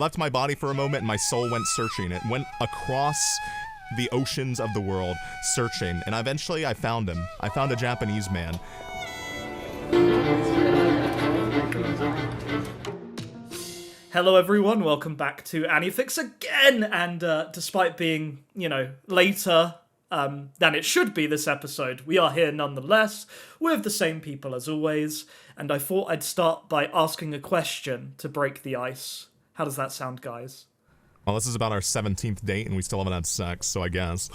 left my body for a moment and my soul went searching. It went across the oceans of the world searching, and eventually I found him. I found a Japanese man. Hello everyone, welcome back to AniFix again, and despite being, later than it should be this episode, we are here nonetheless, with the same people as always, and I thought I'd start by asking a question to break the ice. How does that sound, guys? Well, this is about our 17th date and we still haven't had sex, so I guess.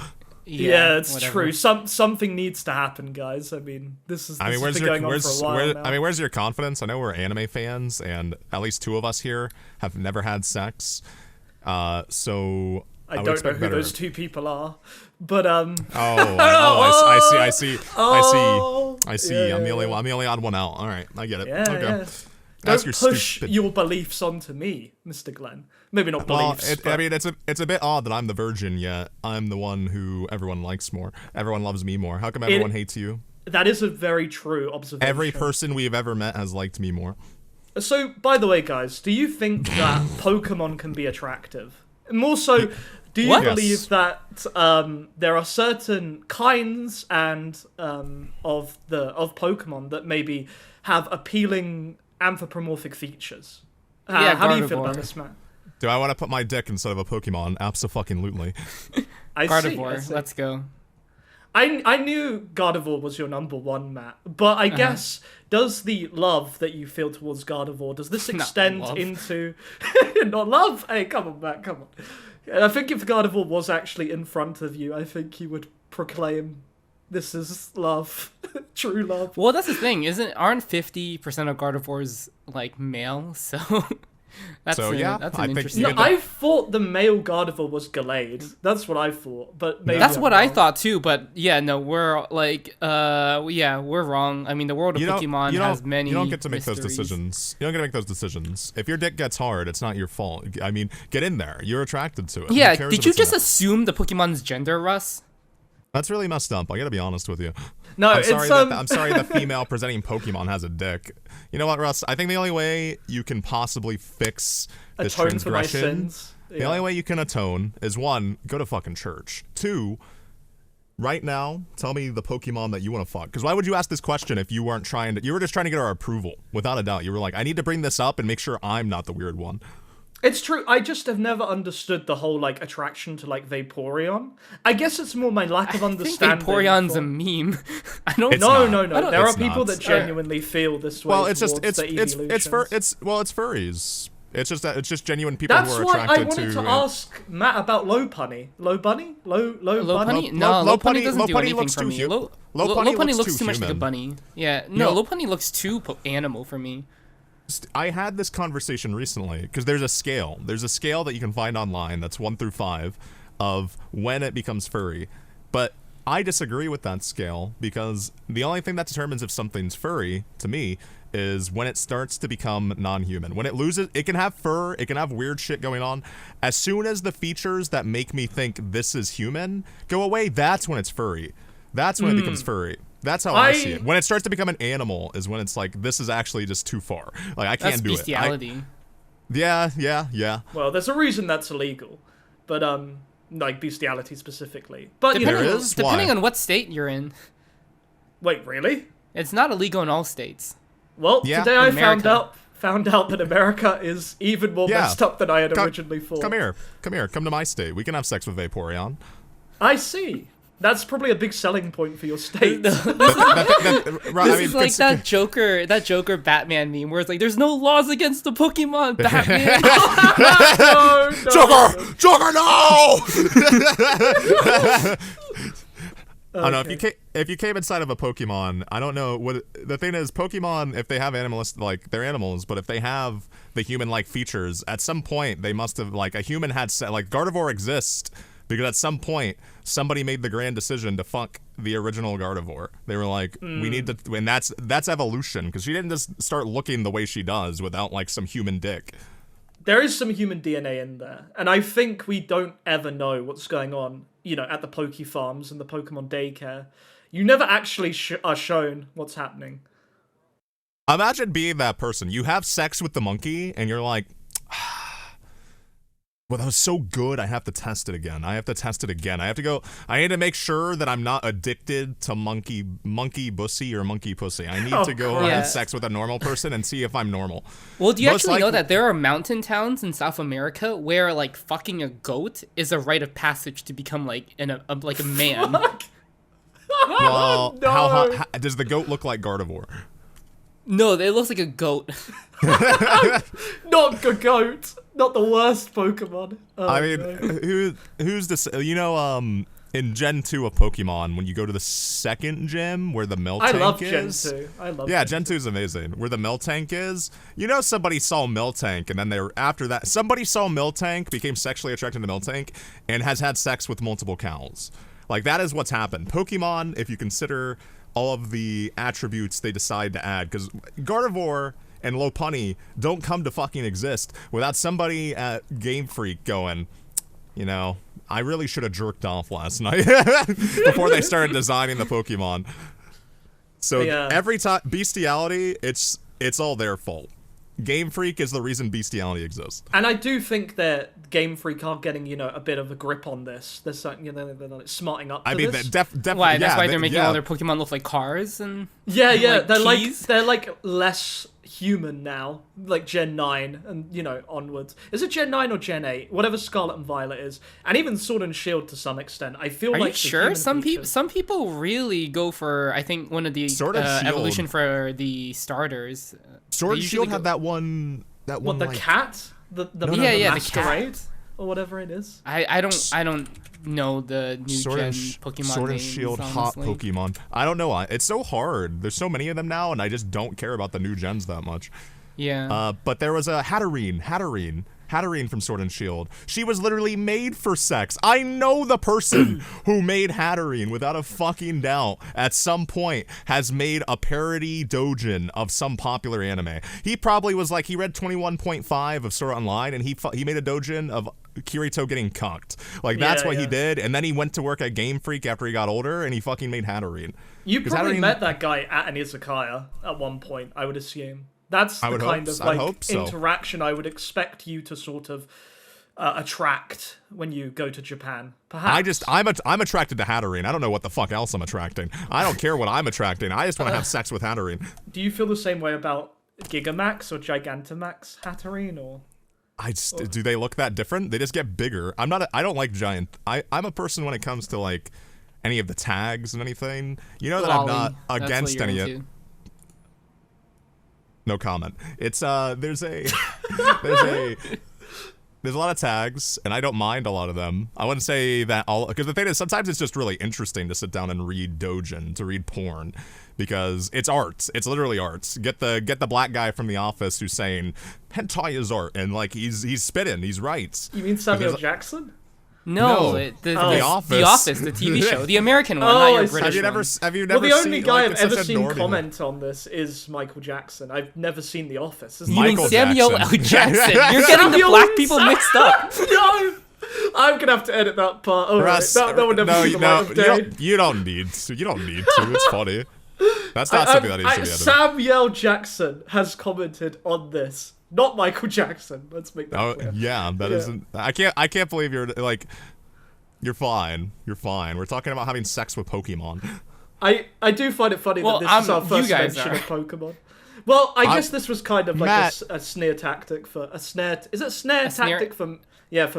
Yeah, it's true. Something needs to happen, guys. I mean, this has been going on for a while now. Where's your confidence? I know we're anime fans, and at least two of us here have never had sex. So I don't know who those two people are, but I see. Yeah, I'm the only odd one out. All right, I get it. Yeah, okay. Yeah. Don't push your beliefs onto me, Mr. Glen. Maybe not beliefs. I mean, it's a bit odd that I'm the virgin, yet I'm the one who everyone likes more. Everyone loves me more. How come everyone hates you? That is a very true observation. Every person we've ever met has liked me more. So, by the way, guys, do you think that Pokemon can be attractive? More so, do you believe that there are certain kinds and of Pokemon that maybe have appealing anthropomorphic features? How do you feel about this, Matt? Do I want to put my dick instead of a Pokemon? Abso-fucking-lutely. Gardevoir, let's go. I knew Gardevoir was your number one, Matt, but I guess, does the love that you feel towards Gardevoir, does this extend into... Not love? Hey, come on, Matt, come on. I think if Gardevoir was actually in front of you, I think you would proclaim, this is love. True love. Well, that's the thing, aren't 50% of Gardevoirs, like, male? So... That's an interesting... No, I thought the male Gardevoir was Gallade. That's what I thought, but maybe that's what I thought too, but yeah, no, we're like, we're wrong. I mean, the world of Pokemon has many You don't get to make mysteries. those decisions. You don't get to make those decisions. If your dick gets hard, it's not your fault. I mean, get in there. You're attracted to it. Yeah, did you just assume the Pokemon's gender, Russ? That's really messed up. I gotta be honest with you. No, I'm sorry the female presenting Pokemon has a dick. You know what, Russ? I think the only way you can possibly fix this transgression, the only way you can atone is 1, go to fucking church. 2, right now, tell me the Pokemon that you want to fuck. Because why would you ask this question if you weren't trying to? You were just trying to get our approval. Without a doubt, you were like, I need to bring this up and make sure I'm not the weird one. It's true. I just have never understood the whole attraction to Vaporeon. I guess it's more my lack of understanding. I think Vaporeon's a meme. I don't. No. There are people that genuinely feel this way. Well, it's furries. It's just genuine people who are attracted to. That's why I wanted to ask Matt about Lopunny. Lopunny? Lopunny? No, Lopunny doesn't do anything for me. Lopunny looks too much like a bunny. Yeah, no, Lopunny looks too animal for me. I had this conversation recently because there's a scale. There's a scale that you can find online that's 1 through 5 of when it becomes furry. But I disagree with that scale because the only thing that determines if something's furry, to me, is when it starts to become non-human. When it loses, it can have fur, it can have weird shit going on. As soon as the features that make me think this is human go away, that's when it's furry. That's when it becomes furry. That's how I see it. When it starts to become an animal is when it's like, this is actually just too far. Like, I can't do it. That's bestiality. Yeah. Well, there's a reason that's illegal. But, bestiality specifically. But, depending on what state you're in. Wait, really? It's not illegal in all states. Well, today I found out that America is even more messed up than I had originally thought. Come here. Come to my state. We can have sex with Vaporeon. I see. That's probably a big selling point for your state. This is like that Joker Batman meme where it's like, there's no laws against the Pokemon, Batman. Joker, no! I don't know, if you came inside of a Pokemon, I don't know what the thing is. Pokemon, if they have they're animals, but if they have the human-like features, at some point they must have a human had Gardevoir exists. Because at some point, somebody made the grand decision to fuck the original Gardevoir. They were like, we need to, and that's evolution, because she didn't just start looking the way she does without, some human dick. There is some human DNA in there, and I think we don't ever know what's going on, at the Poke Farms and the Pokemon daycare. You never actually are shown what's happening. Imagine being that person. You have sex with the monkey, and you're like, Well, that was so good, I have to test it again. I need to make sure that I'm not addicted to monkey bussy or monkey pussy. I need to go have sex with a normal person and see if I'm normal. Well, do you actually know that there are mountain towns in South America where, like, fucking a goat is a rite of passage to become, like, like a man? Well, how does the goat look like Gardevoir? No, it looks like a goat. Not a goat. Not the worst Pokemon. Oh, I mean, who's this? In Gen 2 of Pokemon, when you go to the second gym where the Miltank is. I love Gen 2. Gen 2 is amazing. Where the Miltank is. You know, somebody saw Miltank, and then after that, somebody saw Miltank, became sexually attracted to Miltank, and has had sex with multiple cows. Like, that is what's happened. Pokemon, if you consider all of the attributes they decide to add, because Gardevoir and Lopunny don't come to fucking exist without somebody at Game Freak going, you know, I really should have jerked off last night before they started designing the Pokemon. So every time bestiality, it's all their fault. Game Freak is the reason bestiality exists. And I do think that Game Freak are getting, you know, a bit of a grip on this. They're starting, you know, they're like smarting up. I mean, definitely. Why? That's why they're making all their Pokemon look like cars and they're like less human now, like Gen 9 and, you know, onwards. Is it Gen 9 or Gen 8? Whatever Scarlet and Violet is, and even Sword and Shield to some extent. I feel Are like you sure? Some people really go for, I think, one of the evolution for the starters. Sword and Shield had that one. What, the cat? The masquerade? The cat? Or whatever it is. I don't know the new gen Pokemon Sword and names, Shield honestly. hot Pokemon. I don't know. It's so hard. There's so many of them now, and I just don't care about the new gens that much. Yeah. But there was a Hatterene from Sword and Shield. She was literally made for sex. I know the person who made Hatterene, without a fucking doubt, at some point has made a parody doujin of some popular anime. He probably was like, he read 21.5 of Sword Art Online, and he made a doujin of Kirito getting cucked. Like, that's what he did, and then he went to work at Game Freak after he got older, and he fucking made Hatterene. You probably met that guy at an izakaya at one point, I would assume. That's the kind of like interaction I would expect you to sort of attract when you go to Japan. Perhaps. I'm attracted to Hatterene. I don't know what the fuck else I'm attracting. I don't care what I'm attracting. I just want to have sex with Hatterene. Do you feel the same way about Gigamax or Gigantamax Hatterene, or? Do they look that different? They just get bigger. I don't like giant. I'm a person when it comes to like any of the tags and anything. You know that I'm not against any of it. No comment. It's there's a lot of tags, and I don't mind a lot of them. I wouldn't say that all, because the thing is, sometimes it's just really interesting to sit down and read doujin, to read porn, because it's art. It's literally art. Get the black guy from The Office who's saying hentai is art, and like he's spitting, he's right. You mean Samuel Jackson? No, The Office, the TV show, the American one, not your British one. Have you never the only seen, guy like, I've ever seen comment on this is Michael Jackson. I've never seen The Office. You mean Samuel L. Jackson? You're getting the black people mixed up. No! I'm gonna have to edit that part. Oh, Russ, that would never see the light of day. You don't need to. It's funny. That's not something that needs to be edited. Samuel Jackson has commented on this. Not Michael Jackson. Let's make that clear. Yeah, that isn't. I can't believe you're like. You're fine. You're fine. We're talking about having sex with Pokemon. I do find it funny that this is our first mention of Pokemon. Well, I guess this was kind of like a sneer tactic for a snare. Is it a snare tactic for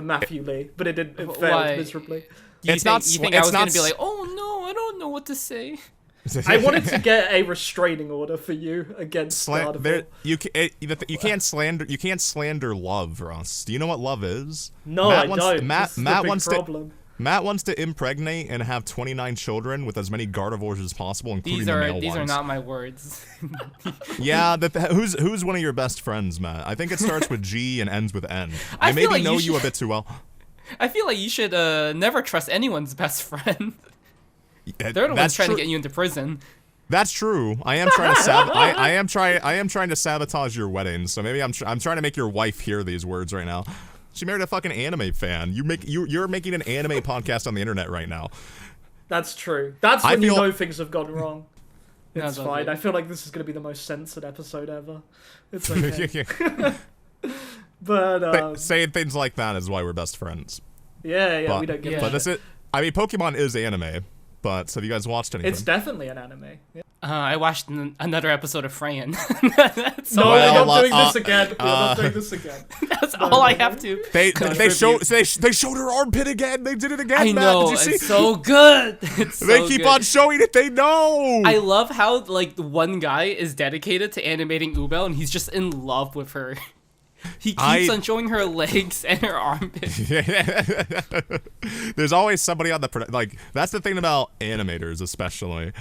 Matthew Lee? But it failed miserably. You think I was going to be like, oh no, I don't know what to say. I wanted to get a restraining order for you against Gardevoir. You can't slander love, Russ. Do you know what love is? No, I don't. Matt wants to impregnate and have 29 children with as many Gardevoirs as possible, including the male ones. These are not my words. Yeah, who's one of your best friends, Matt? I think it starts with G and ends with N. I maybe know you a bit too well. I feel like you should never trust anyone's best friend. They're the ones trying to get you into prison. That's true. I am trying to I am trying to sabotage your wedding. So maybe I'm trying to make your wife hear these words right now. She married a fucking anime fan. You're making an anime podcast on the internet right now. That's true. That's when you know things have gone wrong. It's fine. I feel like this is going to be the most censored episode ever. It's okay. But saying things like that is why we're best friends. yeah, we don't give a But shit. this is, I mean, Pokemon is anime, but have you guys watched anything? It's definitely an anime. Yeah. I watched another episode of Fran. No, Well, we're not doing this again. We're not doing this again. That's all I have to. They Contribute. showed her armpit again. They did it again. I Matt. know, Did you see? it's so good. It's They so keep good. on showing it. They know. I love how like the one guy is dedicated to animating Ubel, and he's just in love with her. He keeps on showing her legs and her armpit. There's always somebody on the like. That's the thing about animators, especially,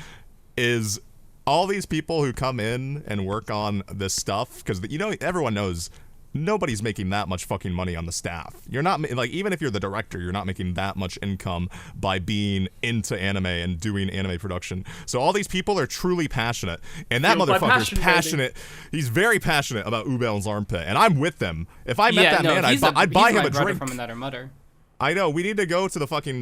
is all these people who come in and work on this stuff, because everyone knows nobody's making that much fucking money on the staff. You're not like, even if you're the director, you're not making that much income by being into anime and doing anime production. So all these people are truly passionate, and that Fueled by motherfucker's passion, passionate. He's very passionate about Ubel's armpit, and I'm with them. If I met Yeah, that no, man, he's I'd buy he's him my a brother drink. from another mother. I know. We need to go to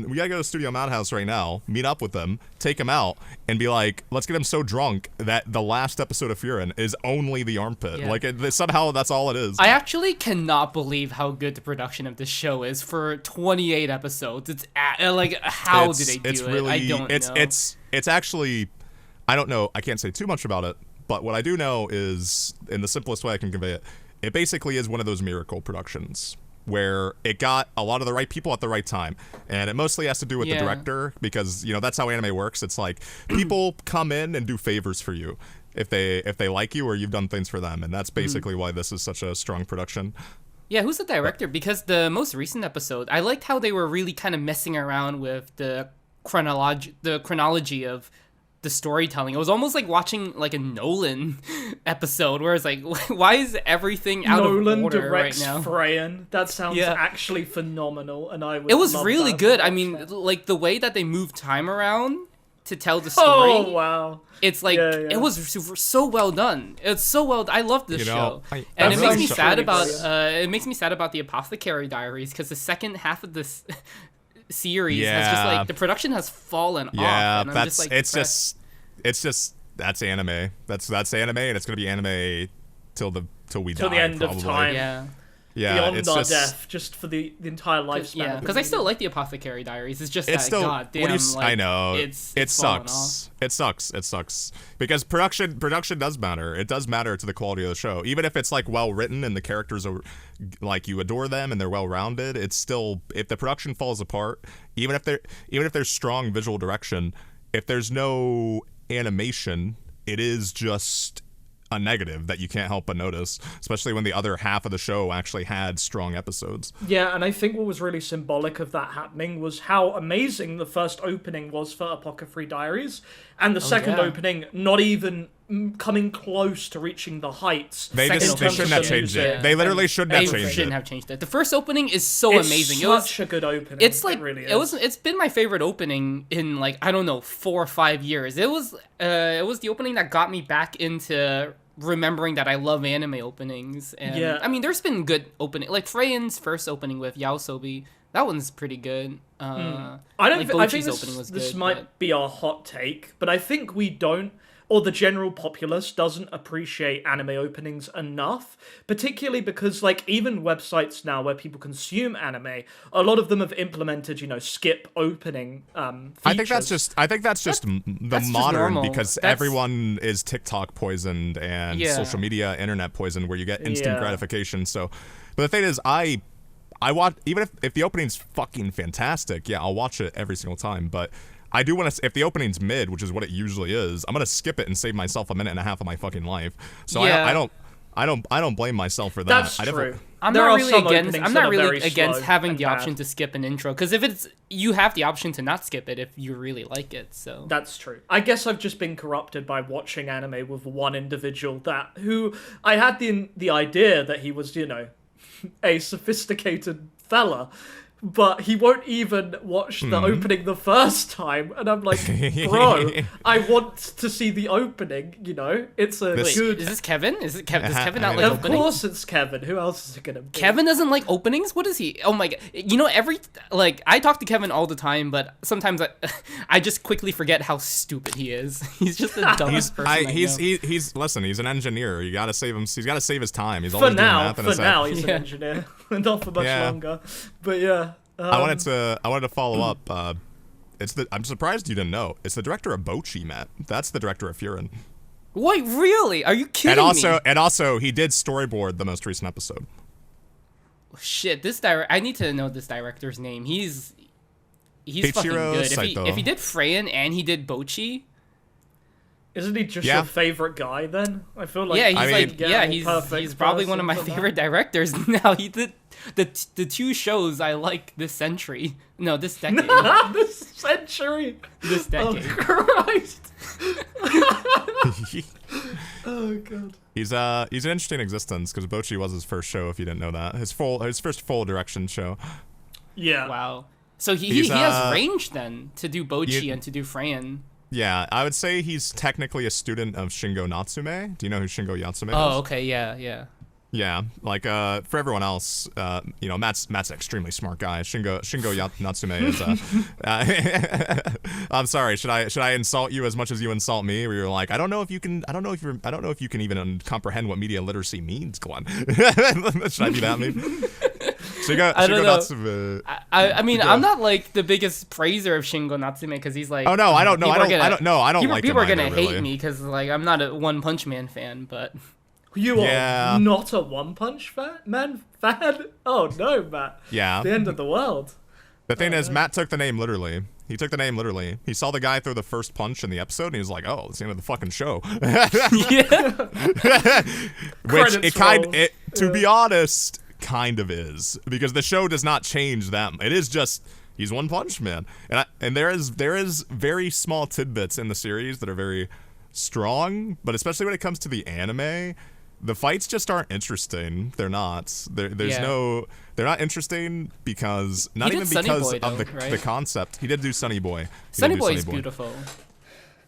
we gotta go to Studio Madhouse right now, meet up with them, take him out, and be like, let's get him so drunk that the last episode of Furin is only the armpit. Yeah. Like, somehow that's all it is. I actually cannot believe how good the production of this show is for 28 episodes. It's like, how did they do it? I don't know. It's actually, I don't know. I can't say too much about it, but what I do know is, in the simplest way I can convey it basically is one of those miracle productions, where it got a lot of the right people at the right time, and it mostly has to do with the director, because that's how anime works. It's like people come in and do favors for you if they like you or you've done things for them, and that's basically why this is such a strong production. Yeah, who's the director? Because the most recent episode, I liked how they were really kind of messing around with the chronology of the storytelling. It was almost like watching like a Nolan episode, where it's like, why is everything out Nolan of order directs right now? Freyan. That sounds Yeah. actually phenomenal, and I would It was love really that. good. I mean, like the way that they moved time around to tell the story. Oh wow! It's like Yeah, yeah. it was so well done. It's so well. I love this show, and that it makes me sounds sad really about. brilliant. It makes me sad about the Apothecary Diaries, because the second half of this series has Yeah. just like the production has fallen off. Yeah, And I'm that's just, like, it's depressed. that's anime. That's anime, and it's gonna be anime till we die. Till the end of probably. time. Yeah. Yeah, Beyond it's our just, death, just for the entire lifespan. Yeah, of the because I still medium. like the Apothecary Diaries. It's just It's that, still. god damn, What do you? like, I know. It's it fallen sucks. off. It sucks because production does matter. It does matter to the quality of the show, even if it's like well written and the characters are like you adore them and they're well rounded. It's still, if the production falls apart, even if there's strong visual direction, if there's no animation, it is just a negative that you can't help but notice, especially when the other half of the show actually had strong episodes. Yeah, and I think what was really symbolic of that happening was how amazing the first opening was for Apothecary Diaries, and the second yeah. opening not even coming close to reaching the heights. They Second just they opening shouldn't have should changed use it. it. They literally shouldn't They have changed shouldn't it. have changed it. The first opening is so It's amazing. such a good opening. It's like it really is. It's been my favorite opening in like, I don't know, 4 or 5 years. It was the opening that got me back into remembering that I love anime openings. And Yeah. I mean, there's been good opening, like Freyan's first opening with Yaosobi. That one's pretty good. I don't. Like I think Bochi's opening was this good, might but- be our hot take, but I think we don't, or the general populace doesn't appreciate anime openings enough. Particularly because, like, even websites now where people consume anime, a lot of them have implemented, skip opening. Features. I think that's just the that's just modern, normal. because That's- everyone is TikTok poisoned and Yeah. social media, internet poisoned, where you get instant Yeah. gratification. So, but the thing is, I watch, even if the opening's fucking fantastic, yeah, I'll watch it every single time. But I do want to, if the opening's mid, which is what it usually is, I'm gonna skip it and save myself a minute and a half of my fucking life. So Yeah. I don't blame myself for that. That's I true. definitely- I'm There not are really some against. openings I'm that not are really very against slow having and the option bad. to skip an intro, because if you have the option to not skip it if you really like it. So That's true. I guess I've just been corrupted by watching anime with one individual who I had the idea that he was, a sophisticated fella, but he won't even watch the opening the first time. And I'm like, bro, I want to see the opening, you know? It's a good... Is this Kevin? Does Kevin not like Of openings? course it's Kevin. Who else is it going to be? Kevin doesn't like openings? What is he? Oh my god. You know, I talk to Kevin all the time, but sometimes I just quickly forget how stupid he is. He's just the dumbest person I know. He's an engineer. You gotta save him. He's gotta save his time. He's For always now, doing math he's an engineer. Not for much longer. But yeah. I wanted to follow up. I'm surprised you didn't know. It's the director of Bochi, Matt. That's the director of Furin. Wait, really? Are you kidding me? And also, he did storyboard the most recent episode. Shit, I need to know this director's name. He's fucking good. If he did Freyan and he did Bochi, isn't he just your favorite guy then? I feel like he's probably one of my favorite directors now. He did the two shows I like this century. No, this decade. This century. This decade. Oh Christ. Oh god. He's an interesting existence because Bochi was his first show. If you didn't know that, his first full direction show. Yeah. Wow. So he has range then to do Bochi and to do Freyan. Yeah, I would say he's technically a student of Shingo Natsume. Do you know who Shingo Natsume is? Oh, okay, yeah. Yeah, like for everyone else, you know, Matt's an extremely smart guy. Shingo Natsume is. I'm sorry. Should I insult you as much as you insult me? Where you're like, I don't know if you can even comprehend what media literacy means, Glenn. Should I be that mean? Shingo Natsume. I mean, I'm not like the biggest praiser of Shingo Natsume because he's like. Oh no, I don't know. I don't like him. People are gonna really. hate me because like I'm not a One Punch Man fan, but. You are not a One Punch Man fan? Oh no, Matt. Yeah. The end of the world. The thing is, Matt took the name literally. He took the name literally. He saw the guy throw the first punch in the episode, and he was like, "Oh, it's the end of the fucking show." Yeah. Which to be honest, kind of is, because the show does not change them. It is just he's One Punch Man, and there is very small tidbits in the series that are very strong, but especially when it comes to the anime. The fights just aren't interesting. They're not. They're not interesting because of the concept. He did do Sunny Boy. Sunny Boy is beautiful.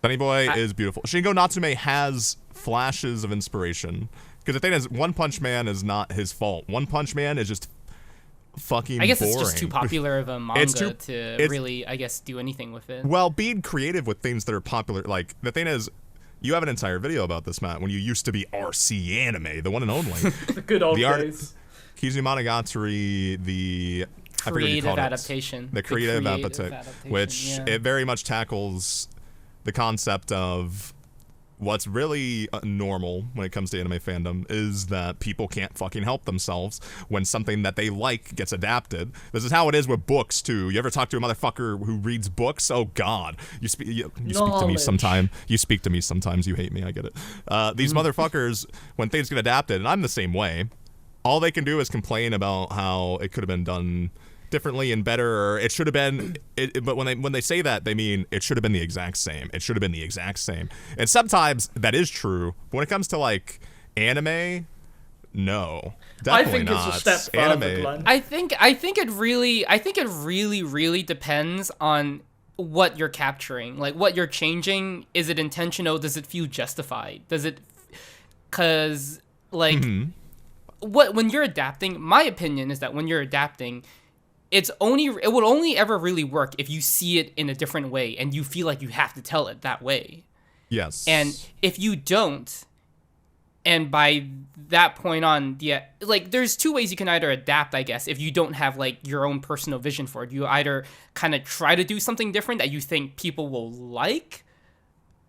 Sunny Boy is beautiful. Shingo Natsume has flashes of inspiration. Because the thing is, One Punch Man is not his fault. One Punch Man is just fucking I guess boring. It's just too popular of a manga to really, I guess, do anything with it. Well, being creative with things that are popular, like, the thing is, you have an entire video about this, Matt, when you used to be RC Anime, the one and only. The good old days. Kizumonogatari, the creative adaptation. The creative adaptation, which it very much tackles the concept of what's really normal when it comes to anime fandom is that people can't fucking help themselves when something that they like gets adapted. This is how it is with books too. You ever talk to a motherfucker who reads books? Oh God, you speak to me sometime. You speak to me sometimes. You hate me. I get it. These motherfuckers, when things get adapted, and I'm the same way. All they can do is complain about how it could have been done differently and better, or it should have been but when they say that, they mean it should have been the exact same. It should have been the exact same. And sometimes that is true. But when it comes to like anime, no. Definitely not. It's a step further, Glenn. I think it really depends on what you're capturing. Like what you're changing. Is it intentional? Does it feel justified? Does it cuz like when you're adapting, my opinion is that when you're adapting, it will only ever really work if you see it in a different way and you feel like you have to tell it that way. Yes. And if you don't, and by that point on, like there's two ways you can either adapt, I guess, if you don't have like your own personal vision for it. You either kind of try to do something different that you think people will like,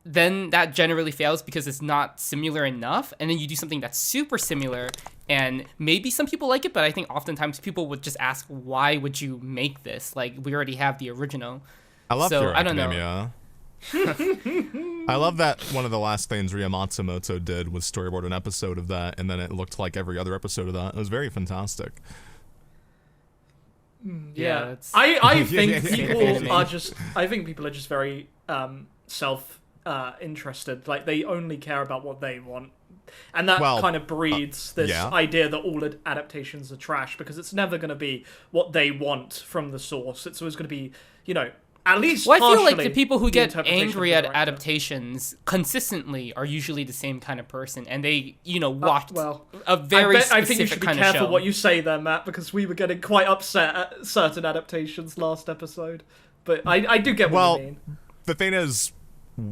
then that generally fails because it's not similar enough, and then you do something that's super similar and maybe some people like it, but I think oftentimes people would just ask, why would you make this? Like, we already have the original. I love so, Your I don't Academia. I love that one of the last things Ria Matsumoto did was storyboard an episode of that, and then it looked like every other episode of that. It was very fantastic. Yeah, I think people are just very self interested. Like they only care about what they want, And that Well, kind of breeds this yeah. idea that all adaptations are trash, because it's never going to be what they want from the source. It's always going to be, at least Well, I feel like partially the people who the get interpretation angry of at the director. adaptations consistently are usually the same kind of person, and they, watch well, a very I think you specific should be kind of careful show. what you say there, Matt, because we were getting quite upset at certain adaptations last episode. But I do get what you mean. The thing is,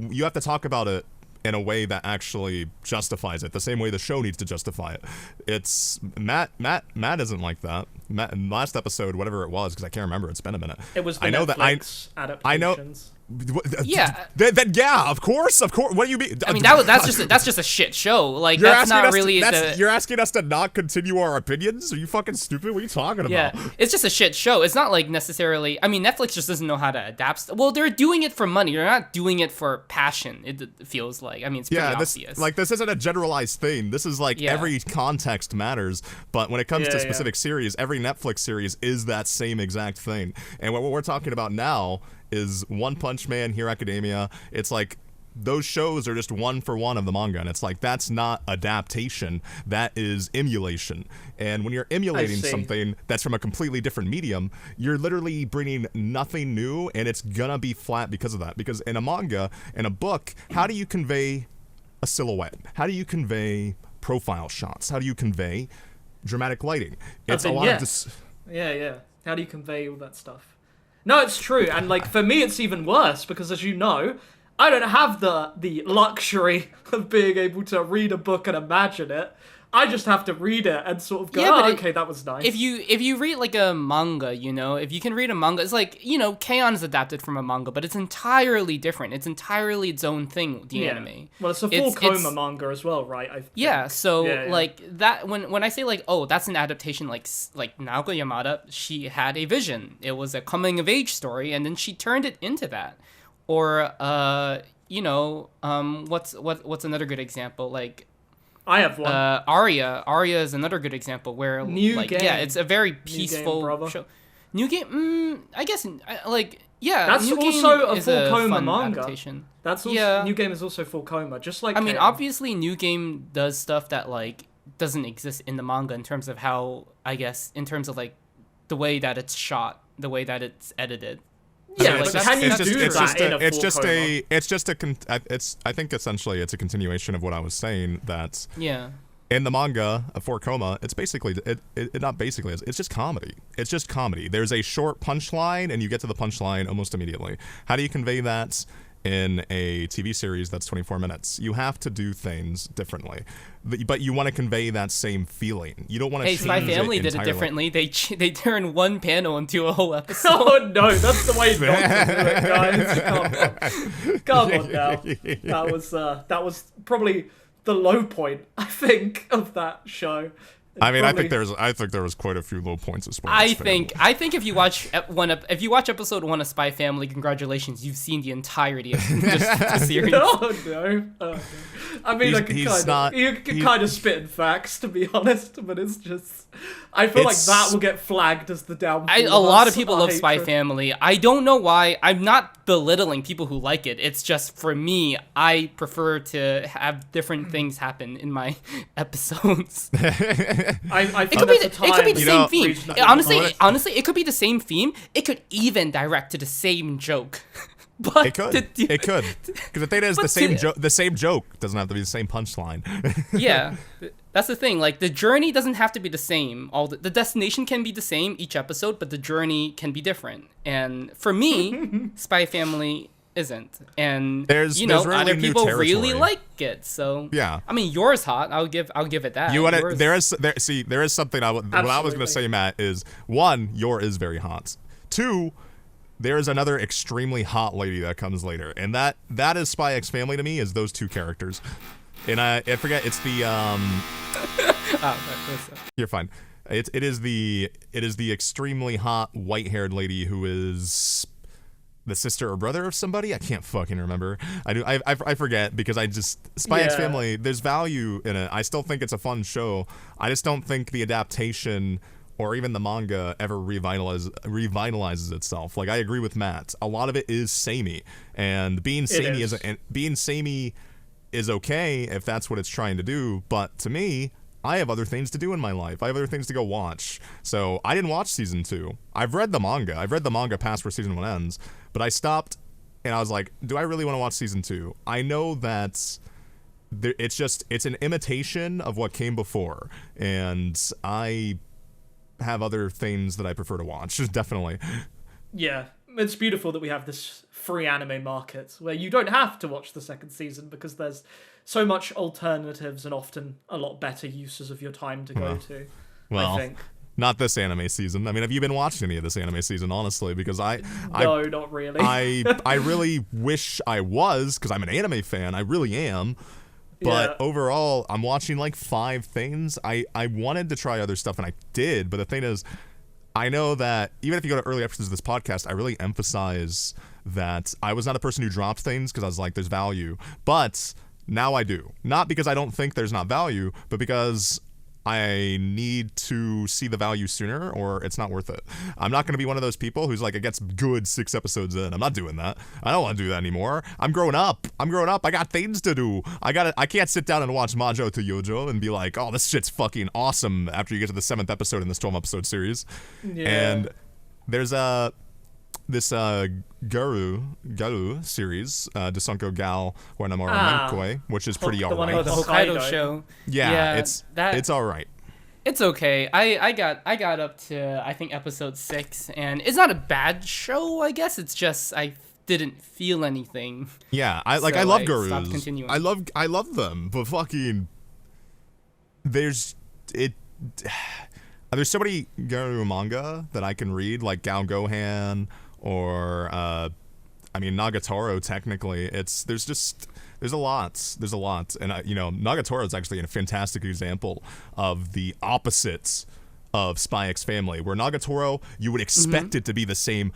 you have to talk about it in a way that actually justifies it, the same way the show needs to justify it. It's Matt isn't like that. Matt, in last episode, whatever it was, because I can't remember, it's been a minute. It was the Netflix adaptations. I know. Yeah. Then yeah, of course. What do you mean? I mean, that's just a shit show. Like, that's not really You're asking us to not continue our opinions? Are you fucking stupid? What are you talking about? Yeah, it's just a shit show. It's not like necessarily. I mean, Netflix just doesn't know how to adapt. Well, they're doing it for money. They're not doing it for passion. It feels like. I mean, it's pretty obvious. This isn't a generalized thing. This is every context matters. But when it comes to specific series, every Netflix series is that same exact thing. And what we're talking about now is One Punch Man, Hero Academia. It's like those shows are just one for one of the manga, and it's like that's not adaptation, that is emulation. And when you're emulating something that's from a completely different medium, you're literally bringing nothing new, and it's gonna be flat because of that. Because in a manga, in a book, how do you convey a silhouette? How do you convey profile shots? How do you convey dramatic lighting? It's a lot of this. Yeah. How do you convey all that stuff? No, it's true, and for me, it's even worse because, as you know, I don't have the luxury of being able to read a book and imagine it. I just have to read it and sort of go, okay, that was nice. If you read like a manga, if you can read a manga, it's like, K-On! Is adapted from a manga, but it's entirely different. It's entirely its own thing, the anime. Well, it's a full coma manga as well, right? I think. So like that, when I say like, oh, that's an adaptation, like Naoko Yamada, she had a vision. It was a coming of age story, and then she turned it into that. Or what's another good example? Like, I have one. Aria is another good example where New Game. Yeah, it's a very peaceful show. New Game, I guess that's New also Game a full coma fun manga. Adaptation. That's also New Game is also full coma, just like. I mean, K-On! obviously, New Game does stuff that like doesn't exist in the manga in terms of how, I guess, in terms of like the way that it's shot, the way that it's edited. Yeah, but can you do that in a full coma? I think essentially it's a continuation of what I was saying, that Yeah. in the manga for Coma, it's basically it's just comedy. It's just comedy. There's a short punchline and you get to the punchline almost immediately. How do you convey that in a TV series that's 24 minutes? You have to do things differently, but you want to convey that same feeling. You don't want to. Hey, Spy Family did it differently. They turned one panel into a whole episode. Oh no, that's the way not to do it, guys. Come on now. That was probably the low point, I think, of that show. I mean, I think there was quite a few low points of Spy Family. I think if you watch episode 1 of Spy Family, congratulations, you've seen the entirety of the series. No. I mean, you can kind of spit in facts, to be honest, but it's just, I feel like that will get flagged as the downfall. A lot of people love Spy Family. I don't know why. I'm not belittling people who like it. It's just, for me, I prefer to have different things happen in my episodes. It could be the same theme. Honestly, it could be the same theme. It could even direct to the same joke. But it could. Because the thing is, the same joke doesn't have to be the same punchline. Yeah, that's the thing. Like, the journey doesn't have to be the same. The destination can be the same each episode, but the journey can be different. And for me, Spy Family isn't, and there's really other people really like it. So yeah, I mean, yours hot. I'll give it that. There is something what I was gonna say, Matt, is 1, yours is very hot. 2, there is another extremely hot lady that comes later, and that is Spy X Family to me, is those 2 characters. And I forget, it's the you're fine. It is the extremely hot white-haired lady who is the sister or brother of somebody. I can't fucking remember. I forget, because Spy X Family, there's value in it. I still think it's a fun show. I just don't think the adaptation or even the manga ever revitalizes itself. Like, I agree with Matt. A lot of it is samey, and being samey is okay if that's what it's trying to do. But to me, I have other things to do in my life. I have other things to go watch. So I didn't watch season 2. I've read the manga. I've read the manga past where season 1 ends. But I stopped and I was like, do I really want to watch season 2? I know that it's an imitation of what came before. And I have other things that I prefer to watch. Definitely. Yeah. It's beautiful that we have this free anime market where you don't have to watch the second season because there's so much alternatives and often a lot better uses of your time to go to. Well, I think. Not this anime season. I mean, have you been watching any of this anime season, honestly? Because No, not really. I really wish I was, because I'm an anime fan. I really am. But overall, I'm watching like 5 things. I wanted to try other stuff, and I did. But the thing is, I know that even if you go to early episodes of this podcast, I really emphasize that I was not a person who dropped things because I was like, there's value. But now I do. Not because I don't think there's not value, but because I need to see the value sooner or it's not worth it. I'm not going to be one of those people who's like, it gets good 6 episodes in. I'm not doing that. I don't want to do that anymore. I'm growing up. I got things to do. I can't sit down and watch Majo to Yojo and be like, oh, this shit's fucking awesome after you get to the 7th episode in this 12-episode series. Yeah. And there's this Garu series, Desunko Gal Wanamura Menkoi, which is pretty alright. The Hokkaido show. Yeah, it's alright. It's okay. I got up to I think episode 6, and it's not a bad show. I guess it's just I didn't feel anything. Yeah, I love Garus. Stopped continuing. I love them, but fucking there's so many Garu manga that I can read, like Gao Gohan or Nagatoro. Technically, there's a lot, and Nagatoro is actually a fantastic example of the opposites of Spy X Family, where Nagatoro you would expect it to be the same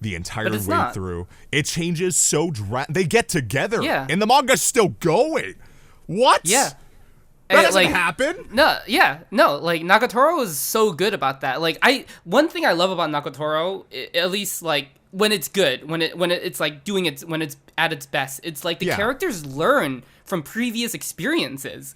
the entire way through. It changes so they get together, and the manga's still going. What? Yeah. That doesn't happen. No, like Nagatoro is so good about that. Like one thing I love about Nagatoro, at least like when it's good, when it's like doing it when it's at its best, it's like the characters learn from previous experiences.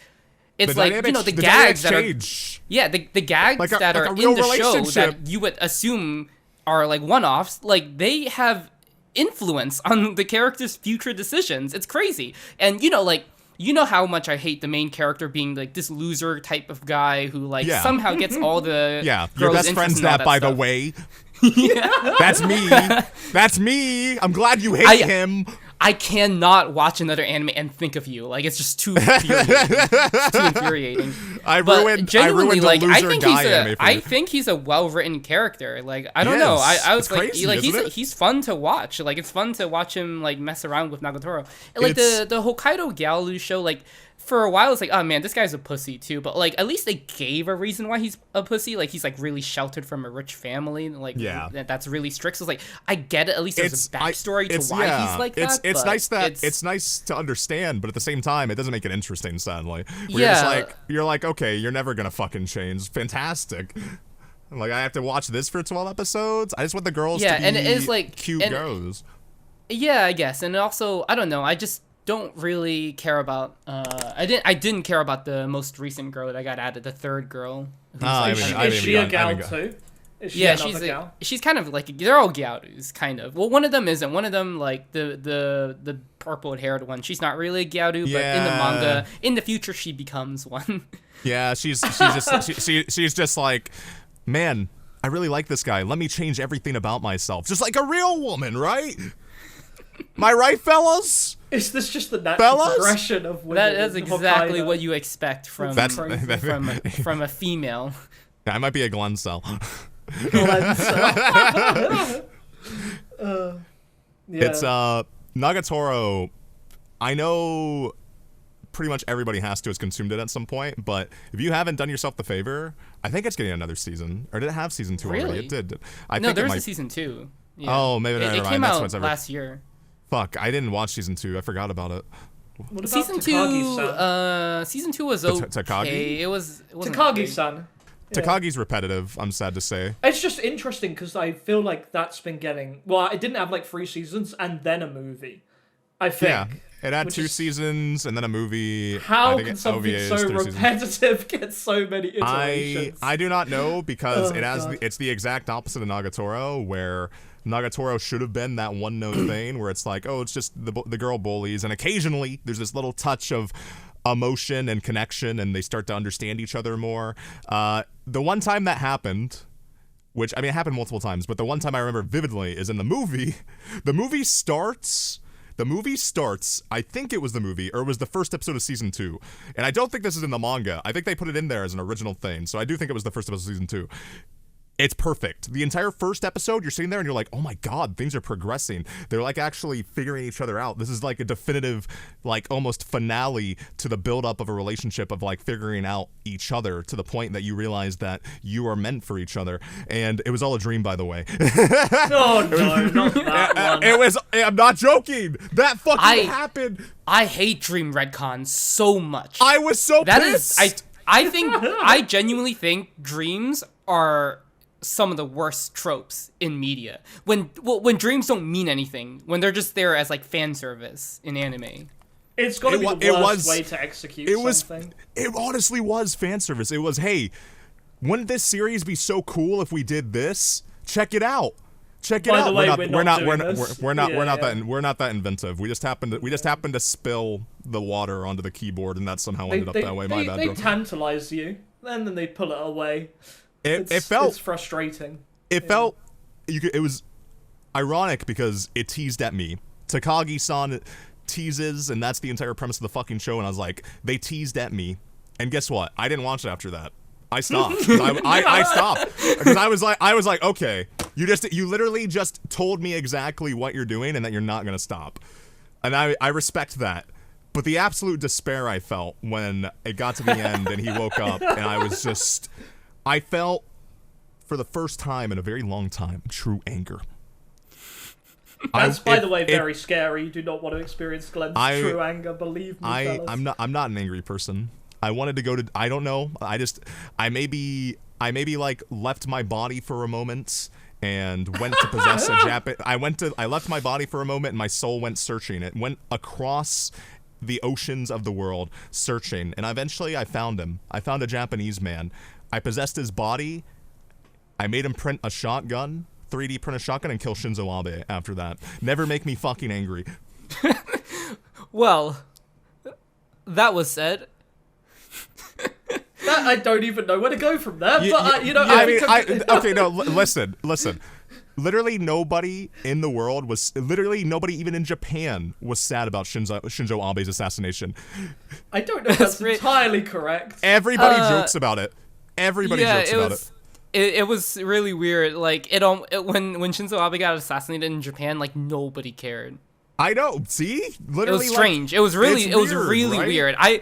It's like the gags that change. The gags like that are in the show that you would assume are like one-offs, like they have influence on the character's future decisions. It's crazy. And you know how much I hate the main character being like this loser type of guy who like somehow gets all the your best friend's that by the way. That's me. I'm glad you hate him. I cannot watch another anime and think of you. Like, it's just too infuriating. I ruined the loser guy anime for I think he's a well-written character. Like, I don't know. I was crazy, he's fun to watch. Like, it's fun to watch him like mess around with Nagatoro. And like the Hokkaido Galu show, like for a while it's like, oh man, this guy's a pussy too. But like at least they gave a reason why he's a pussy. Like he's like really sheltered from a rich family. Like that's really strict. So it's like I get it. At least there's a backstory to why he's like that. It's nice to understand, but at the same time, it doesn't make it interesting. Sadly, you're like, okay, you're never gonna fucking change. Fantastic. Like I have to watch this for 12 episodes. I just want the girls to be and it is like cute girls. Yeah, I guess, and also I don't know. I just don't really care about. I didn't care about the most recent girl that got added, the third girl. Is she a gal too? She's kind of like they're all gyaurus, kind of. Well, one of them isn't. One of them, like the purple-haired one, she's not really a gyaru, but in the manga, in the future, she becomes one. Yeah, she's just like, man, I really like this guy. Let me change everything about myself, just like a real woman, right? Am I right, fellas? Is this just the natural progression of women? That is exactly what you expect from a female. Yeah, I might be a Glen cell. It's Nagatoro. I know pretty much everybody has to has consumed it at some point, but if you haven't done yourself the favor, I think it's getting another season. Or did it have season 2 already? It did. There's a season 2. Yeah. Oh, maybe it came out last year. Fuck, I didn't watch season 2. I forgot about it. What about season 2? Season 2 was okay. Takagi? It wasn't Takagi-san. Yeah. Takagi's repetitive, I'm sad to say. It's just interesting because I feel like that's been getting... Well, it didn't have like 3 seasons and then a movie, I think. It had 2 seasons and then a movie. How I think can something OVA is so 3 seasons. repetitive get so many iterations? I do not know because Oh, it has God. it's the exact opposite of Nagatoro, where Nagatoro should have been that one-note thing where it's like, oh, it's just the girl bullies, and occasionally there's this little touch of emotion and connection, and they start to understand each other more. The one time that happened, which, I mean, it happened multiple times, but the one time I remember vividly is in the movie. The movie starts, I think it was the movie, or it was the first episode of season 2. And I don't think this is in the manga. I think they put it in there as an original thing. So I do think it was the first episode of season 2. It's perfect. The entire first episode, you're sitting there and you're like, oh my God, things are progressing. They're like actually figuring each other out. This is like a definitive, like almost finale to the buildup of a relationship of like figuring out each other to the point that you realize that you are meant for each other. And it was all a dream, by the way. Oh no, not that one. It was, I'm not joking. That fucking happened. I hate dream retcons so much. I was so pissed. I genuinely think dreams are some of the worst tropes in media. When dreams don't mean anything, when they're just there as like fan service in anime. It's got to be the worst way to execute something. It honestly was fan service. It was, hey, wouldn't this series be so cool if we did this? Check it out. Check it out. We're not that inventive. We just happened to spill the water onto the keyboard, and that somehow ended up that way. My bad. They tantalize you, and then they pull it away. It felt it's frustrating. It felt it was ironic because it teased at me. Takagi-san teases, and that's the entire premise of the fucking show. And I was like, they teased at me, and guess what? I didn't watch it after that. I stopped. I stopped because I was like, okay, you literally just told me exactly what you're doing and that you're not gonna stop, and I respect that. But the absolute despair I felt when it got to the end and he woke up, and I felt, for the first time in a very long time, true anger. That's, by the way, very scary. You do not want to experience Glen's true anger, believe me, fellas. I'm not an angry person. I wanted to go to, I don't know, I maybe like left my body for a moment and went to possess a I left my body for a moment and my soul went searching. It went across the oceans of the world searching, and eventually I found him. I found a Japanese man. I possessed his body. I made him print a shotgun, 3D print a shotgun, and kill Shinzo Abe after that. Never make me fucking angry. Well, that was said. I don't even know where to go from there, listen. Literally nobody in the world nobody even in Japan was sad about Shinzo Abe's assassination. I don't know if that's entirely correct. Everybody jokes about it. Everybody jokes about it. It was really weird. Like when Shinzo Abe got assassinated in Japan, like nobody cared. I know. See, literally, it was strange. It was really right? weird. I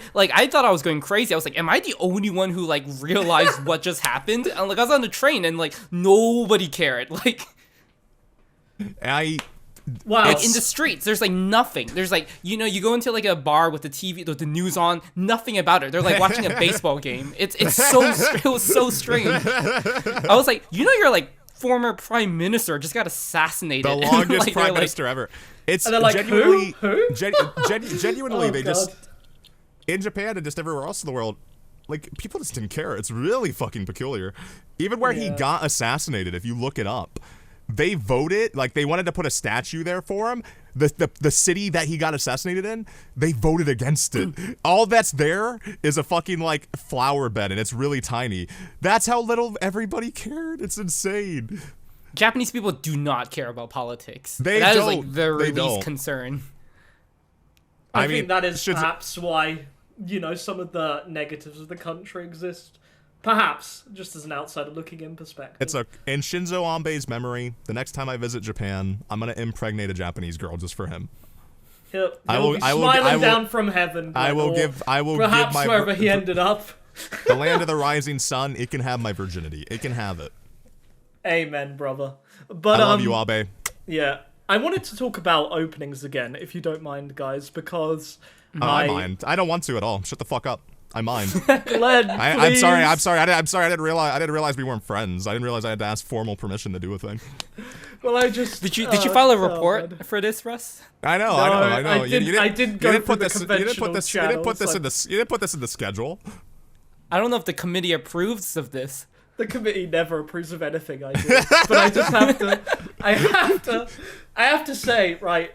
thought I was going crazy. I was like, am I the only one who like realized what just happened? And like I was on the train and like nobody cared. Like Wow. Like in the streets, there's like nothing. There's like, you go into like a bar with the TV, with the news on, nothing about it. They're like watching a baseball game. It was so strange. I was like, you're like former prime minister just got assassinated. The longest like, prime minister ever. It's and they're like, genuinely, who? Genuinely, Oh, they God. just, in Japan and just everywhere else in the world, like, people just didn't care. It's really fucking peculiar. Even where he got assassinated, if you look it up, they voted, like, they wanted to put a statue there for him. The city that he got assassinated in, they voted against it. All that's there is a fucking, like, flower bed, and it's really tiny. That's how little everybody cared. It's insane. Japanese people do not care about politics. That is like their least concern. I think that is perhaps why, some of the negatives of the country exist. Perhaps, just as an outsider looking in perspective. In Shinzo Abe's memory, the next time I visit Japan, I'm going to impregnate a Japanese girl just for him. He'll be smiling down from heaven. I will give perhaps my wherever he ended up. The land of the rising sun, it can have my virginity. It can have it. Amen, brother. But I love you, Abe. Yeah. I wanted to talk about openings again, if you don't mind, guys, because I mind. I don't want to at all. Shut the fuck up. I mind. Glenn, I'm please. sorry. I'm sorry. I didn't realize we weren't friends. I didn't realize I had to ask formal permission to do a thing. Well, I just Did you file a report for this, Russ? I know. I didn't go for the conventional channels. You didn't put this in the schedule. I don't know if the committee approves of this. The committee never approves of anything I do, but I just have to. I have to say, right?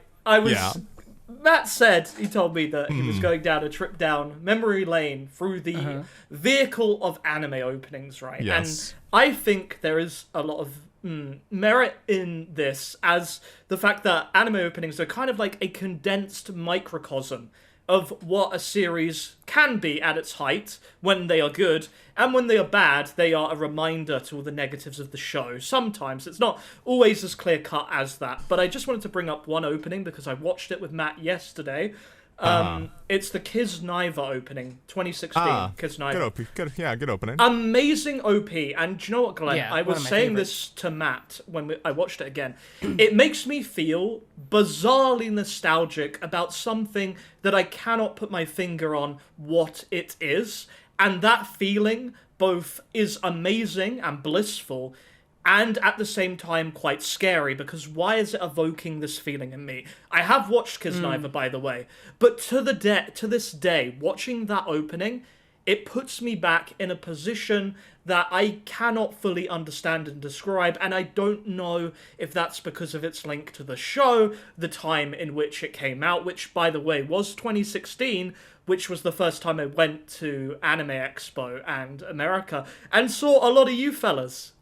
Matt said he told me that he was going down a trip down memory lane through the vehicle of anime openings, right? Yes. And I think there is a lot of merit in this, as the fact that anime openings are kind of like a condensed microcosm of what a series can be at its height when they are good, and when they are bad, they are a reminder to all the negatives of the show. Sometimes it's not always as clear cut as that, but I just wanted to bring up one opening because I watched it with Matt yesterday. It's the Kisniva opening, 2016 Kisniva. Good opening. Amazing OP, and do you know what, Glenn? Yeah, I was saying this to Matt when I watched it again. It makes me feel bizarrely nostalgic about something that I cannot put my finger on what it is, and that feeling both is amazing and blissful, and at the same time quite scary, because why is it evoking this feeling in me? I have watched Kisniva, by the way, but to this day, watching that opening, it puts me back in a position that I cannot fully understand and describe, and I don't know if that's because of its link to the show, the time in which it came out, which, by the way, was 2016, which was the first time I went to Anime Expo and America, and saw a lot of you fellas,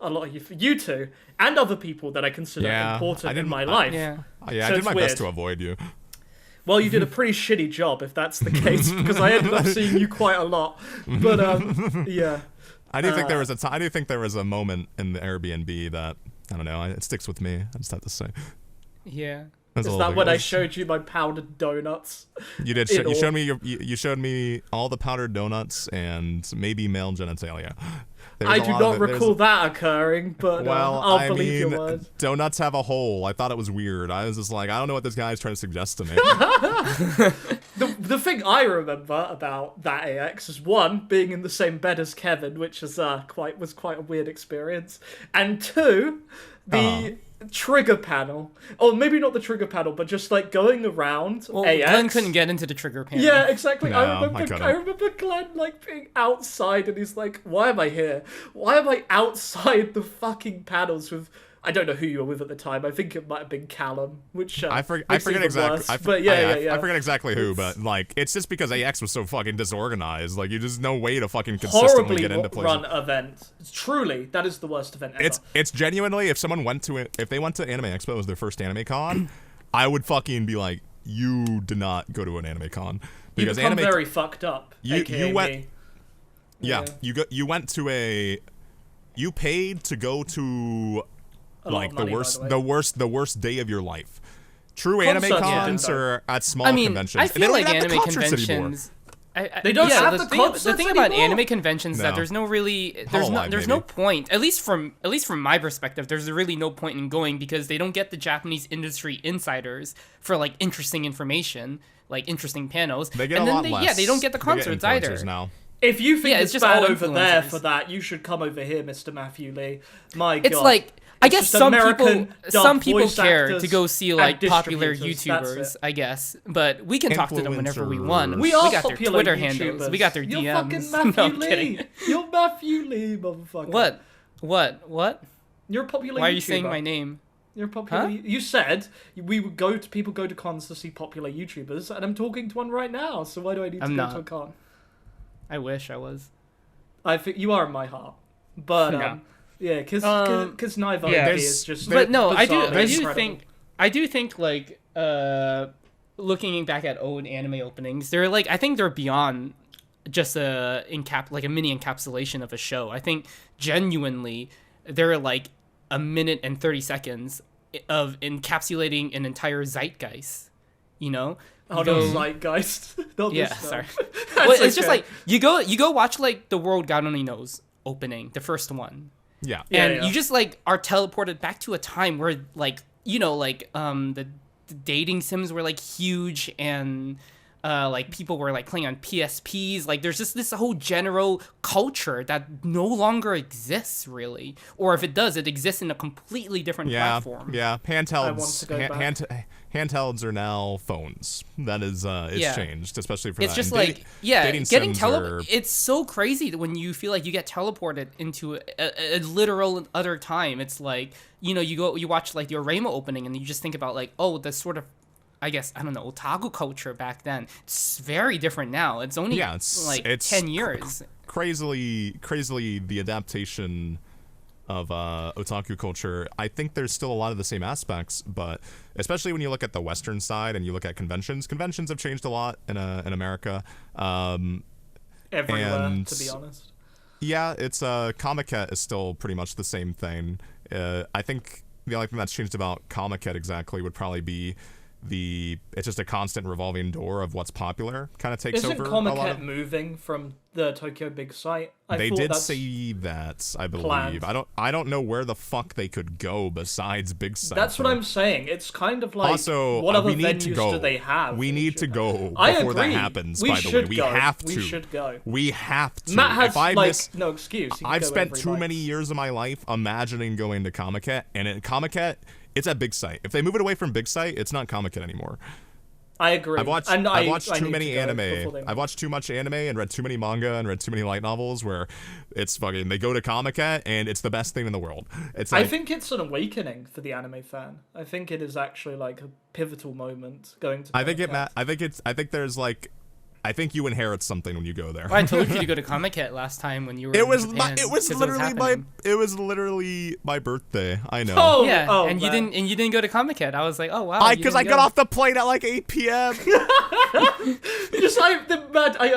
you two, and other people that I consider important in my life. I did my best to avoid you. Well, you did a pretty shitty job, if that's the case, because I ended up seeing you quite a lot. But yeah. I do think there was a moment in the Airbnb that, I don't know, it sticks with me. I just have to say. Yeah. Is that when I showed you my powdered donuts? You did. You showed me you showed me all the powdered donuts and maybe male genitalia. I do not recall that occurring, but I'll believe your word. Donuts have a hole. I thought it was weird. I was just like, I don't know what this guy's trying to suggest to me. The thing I remember about that AX is, one, being in the same bed as Kevin, which is was quite a weird experience, and two, the trigger panel, or maybe not the trigger panel, but just like going around AX. Glenn couldn't get into the trigger panel. Yeah, exactly. No, I remember Glenn like being outside, and he's like, "Why am I here? Why am I outside the fucking panels with?" I don't know who you were with at the time. I think it might have been Callum, which I forget exactly. I forget exactly who, but like it's just because AX was so fucking disorganized. Like, there's no way to fucking consistently get into places. Horribly run event. Truly, that is the worst event ever. It's genuinely, if someone went to it, if they went to Anime Expo as their first anime con, I would fucking be like, you did not go to an anime con because you become very fucked up. You went. Yeah, you went to you paid to go to. Like the worst day of your life. True anime cons are at small conventions. I feel like anime conventions. They don't have the thing about anime conventions is that there's no point. At least from my perspective, there's really no point in going because they don't get the Japanese industry insiders for like interesting information, like interesting panels. They get a lot less. Yeah, they don't get the concerts either. Now. If you think it's just bad over there for that, you should come over here, Mr. Matthew Lee. My God. It's like, I guess some people care actors to go see like popular YouTubers, I guess, but we can talk to them whenever we want. We got their popular Twitter YouTubers. handles. We got their DMs. You're fucking Matthew Lee. You're Matthew Lee, motherfucker. What? You're a popular YouTuber. Why are you saying my name? You're popular. Huh? You said people go to cons to see popular YouTubers, and I'm talking to one right now. So why do I need to go to a con? I wish I was. I think you are in my heart, but yeah, because Nive is just. But no, I do think like looking back at old anime openings, they're like, I think they're beyond just a mini encapsulation of a show. I think genuinely they're like a minute and 30 seconds of encapsulating an entire zeitgeist, you know? Zeitgeist. Sorry. Well, it's just like you go watch like the World God Only Knows opening, the first one. Yeah. And you just like are teleported back to a time where like, you know, like the dating sims were like huge and like people were like playing on PSPs. Like there's just this whole general culture that no longer exists really, or if it does, it exists in a completely different platform. Yeah, handhelds are now phones. That is, it's changed, especially for it's that. just And like getting are... It's so crazy when you feel like you get teleported into a literal other time. It's like, you know, you watch like the Orema opening and you just think about like, oh, the sort of, I guess, I don't know, otaku culture back then. It's very different now. It's only it's 10 years. Crazily the adaptation of otaku culture. I think there's still a lot of the same aspects, but especially when you look at the Western side and you look at conventions have changed a lot in America. Everywhere, to be honest. Yeah, it's Comiket is still pretty much the same thing. I think the only thing that's changed about Comiket exactly would probably be it's just a constant revolving door of what's popular kind of takes over. Isn't Comiket moving from the Tokyo Big Site? They did say that, I believe. Planned. I don't know where the fuck they could go besides Big Site. That's what I'm saying. It's kind of like, also, what other we need venues to go. do they have? We need to go I before agree. that happens, We by the way. should We go. have to. We should go. We have to. Matt has, if I no excuse. He can I've go spent every too night. many years of my life imagining going to Comiket, and at Comiket, it's at Big Site. If they move it away from Big Site, it's not Comiket anymore. I agree. I've watched too many anime. I've watched too much anime and read too many manga and read too many light novels where it's fucking, they go to Comiket and it's the best thing in the world. It's like, I think it's an awakening for the anime fan. I think it is actually like a pivotal moment going to Comiket. I think you inherit something when you go there. Well, I told you to go to Comiket last time when you were It was in Japan, it was literally my birthday. I know. Oh, yeah, and man. you didn't go to Comiket. I was like, oh wow. Because I got off the plane at like 8 p.m. Just I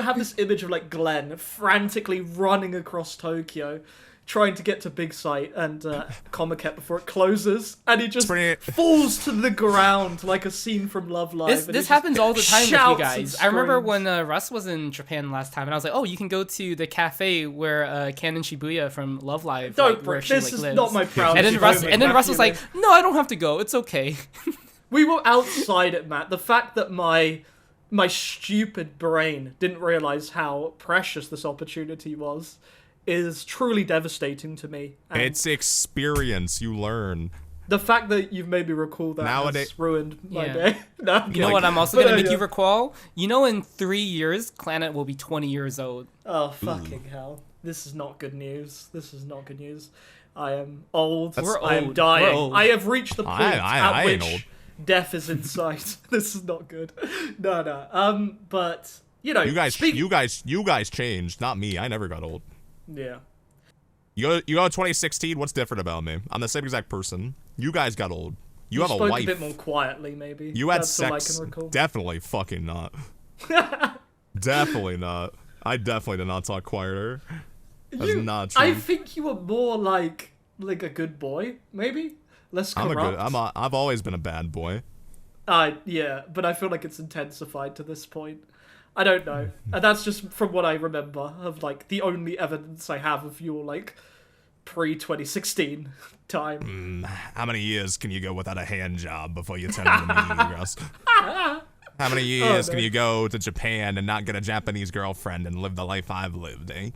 have this image of like Glen frantically running across Tokyo, trying to get to Big Site and Comiket before it closes, and he just falls to the ground like a scene from Love Live. This happens all the time with you shouts guys. and I remember screams. when Russ was in Japan last time, and I was like, oh, you can go to the cafe where Canon Shibuya from Love Live, where she this is lives. not my proud. And then Russ was like, no, I don't have to go. It's okay. We were outside it, Matt. The fact that my stupid brain didn't realize how precious this opportunity was is truly devastating to me. And It's experience. You learn. the fact that you've made me recall that has ruined my day. No, You know what I'm also going to make you recall? You know, in 3 years, Planet will be 20 years old. Oh, fucking hell. This is not good news. This is not good news. I am old. We're I am old. dying. We're old. I have reached the point I at ain't which old. death is in sight. This is not good. No. But, you know, You guys changed, not me. I never got old. Yeah. You go to 2016, what's different about me? I'm the same exact person. You guys got old. You have a spoke wife. a bit more quietly, maybe. You had That's sex. all I can recall. Definitely fucking not. Definitely not. I definitely did not talk quieter. That's not true. I think you were more like a good boy, maybe? Less corrupt. I've always been a bad boy. Yeah, but I feel like it's intensified to this point. I don't know. And that's just from what I remember of, like, the only evidence I have of your, like, pre-2016 time. How many years can you go without a hand job before you turn into me, Russ? How many years can you go to Japan and not get a Japanese girlfriend and live the life I've lived, eh?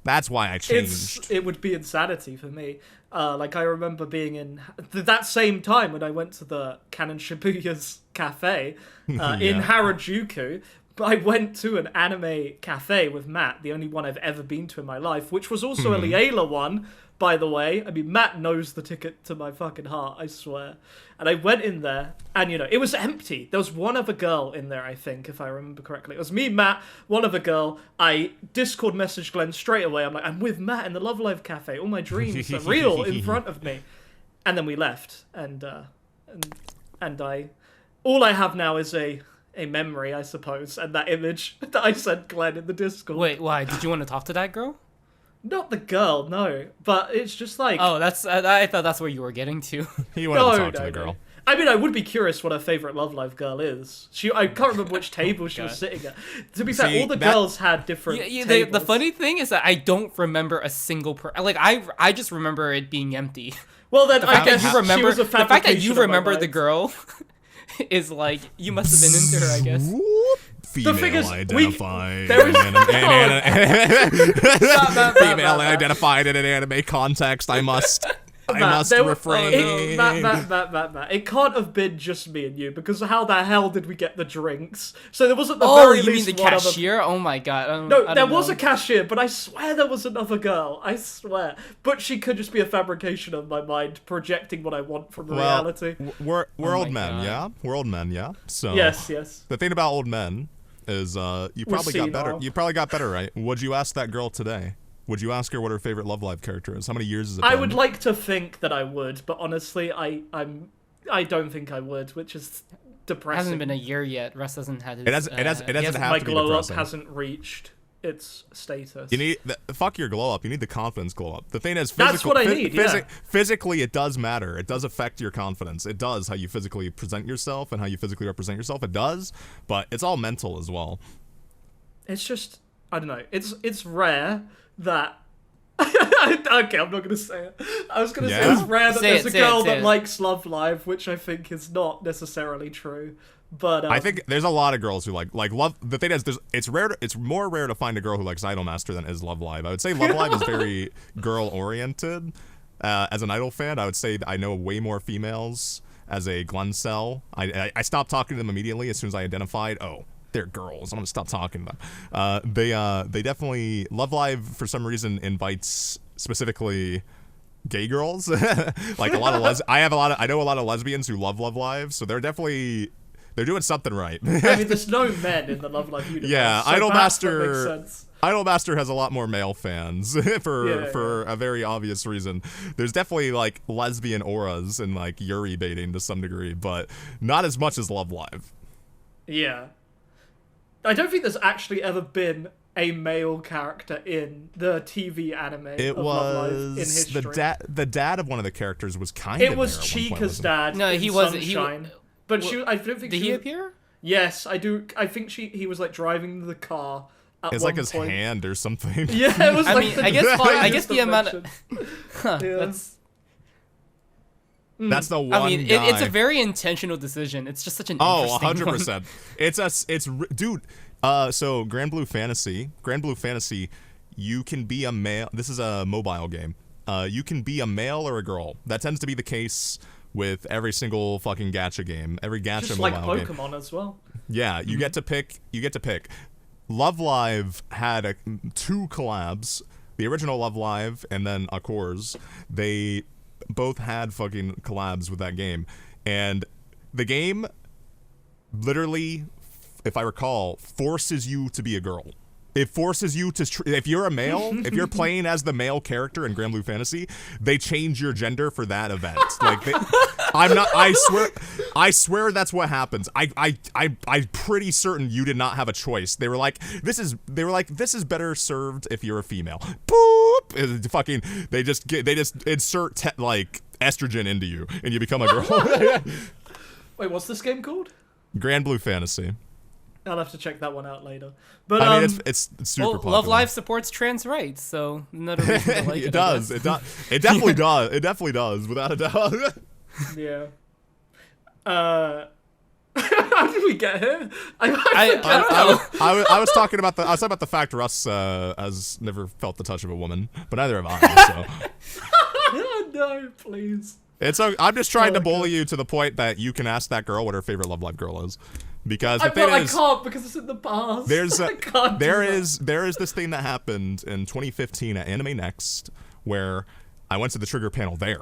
That's why I changed. It would be insanity for me. Like, I remember being in that same time when I went to the Canon Shibuya's cafe in Harajuku. But I went to an anime cafe with Matt, the only one I've ever been to in my life, which was also a Liela one, by the way. I mean, Matt knows the ticket to my fucking heart, I swear. And I went in there, and, you know, it was empty. There was one other girl in there, I think, if I remember correctly. It was me, Matt, one other girl. I Discord messaged Glenn straight away. I'm like, I'm with Matt in the Love Live cafe. All my dreams are real in front of me. And then we left, and all I have now is a memory, I suppose, and that image that I sent Glenn in the Discord. Wait, why? Did you want to talk to that girl? Not the girl, no. But it's just like... Oh, I thought that's where you were getting to. He wanted to talk to the girl. I mean, I would be curious what her favourite Love Live girl is. I can't remember which table she was sitting at. To be fair, all the girls had different tables. The funny thing is that I don't remember a single like, I just remember it being empty. Well, then I guess she was a the fact that you fabrication of my remember the mind. girl is like, you must have been into her, I guess. female thing is, identified there is- female identified in an anime context. I must refrain. Matt. It can't have been just me and you, because how the hell did we get the drinks? So there wasn't the Oh, very you mean least the one other. cashier? Oh my god. No, I there don't was know. a cashier, but I swear there was another girl. I swear. But she could just be a fabrication of my mind, projecting what I want from reality. We're old my men, God. yeah? We're old men, yeah? So Yes. the thing about old men is you probably got better. senile. You probably got better, right? Would you ask that girl today? Would you ask her what her favorite Love Live character is? How many years has it been? I would like to think that I would, but honestly, I don't think I would, which is It depressing. hasn't been a year yet. Russ hasn't had his. It hasn't have My to be glow up depressing. hasn't reached its status. You need fuck your glow up. You need the confidence glow up. The thing is, That's what I need, yeah. physically, it does matter. It does affect your confidence. It does how you physically present yourself and how you physically represent yourself. It does, but it's all mental as well. It's just, I don't know. It's rare that. Okay, I'm not gonna say it. I was gonna say Yeah? it's rare that Say there's it, a say girl it, say that it. likes Love Live, which I think is not necessarily true. But I think there's a lot of girls who like love. The thing is, it's rare. It's more rare to find a girl who likes Idolmaster than is Love Live. I would say Love Live is very girl oriented. As an Idol fan, I would say I know way more females as a Glen cell. I stopped talking to them immediately as soon as I identified. Oh, they're girls. I'm gonna stop talking to them. They definitely Love Live for some reason invites specifically gay girls. Like a lot of I know a lot of lesbians who love Love Live, so they're doing something right. I mean, there's no men in the Love Live universe. Yeah, so perhaps that makes Idolmaster. sense. Idolmaster has a lot more male fans for a very obvious reason. There's definitely like lesbian auras and like Yuri baiting to some degree, but not as much as Love Live. Yeah. I don't think there's actually ever been a male character in the TV anime It of Love Live in was history. the dad of one of the characters was kind of It was there at one point, Chica's wasn't dad. No, in he wasn't. Sunshine. But I don't think Did she he was- appear? Yes, I do. I think he was like driving the car. At It's one like his point. hand or something. Yeah, it was. I like mean, the I guess the amount dimension. of Yeah. That's the one I mean, guy. it's a very intentional decision. It's just such an Oh, interesting 100%. Dude. So Grand Blue Fantasy, you can be a male. This is a mobile game. You can be a male or a girl. That tends to be the case with every single fucking gacha game. Every gacha Just like mobile game. Pokemon as well. Yeah, you get to pick. Love Live had 2 collabs. The original Love Live and then Accords. They both had fucking collabs with that game. And the game literally, if I recall, forces you to be a girl. It forces you to, if you're a male, if you're playing as the male character in Grand Blue Fantasy, they change your gender for that event. Like, I swear that's what happens. I'm pretty certain you did not have a choice. They were like, this is better served if you're a female. Boop! They just insert like estrogen into you and you become a girl. Wait, what's this game called? Grand Blue Fantasy. I'll have to check that one out later. But I mean, it's super Well, popular. Love Live supports trans rights, so another reason to like it. It does. It definitely does. It definitely does, without a doubt. yeah. How did we get here? I don't know. I was talking about the fact Russ has never felt the touch of a woman, but neither have I. So Oh, no, please. I'm just trying to bully you to the point that you can ask that girl what her favorite Love Live girl is, because the thing I is, can't because it's in the past. There's can't do there that. is this thing that happened in 2015 at Anime Next where I went to the trigger panel there,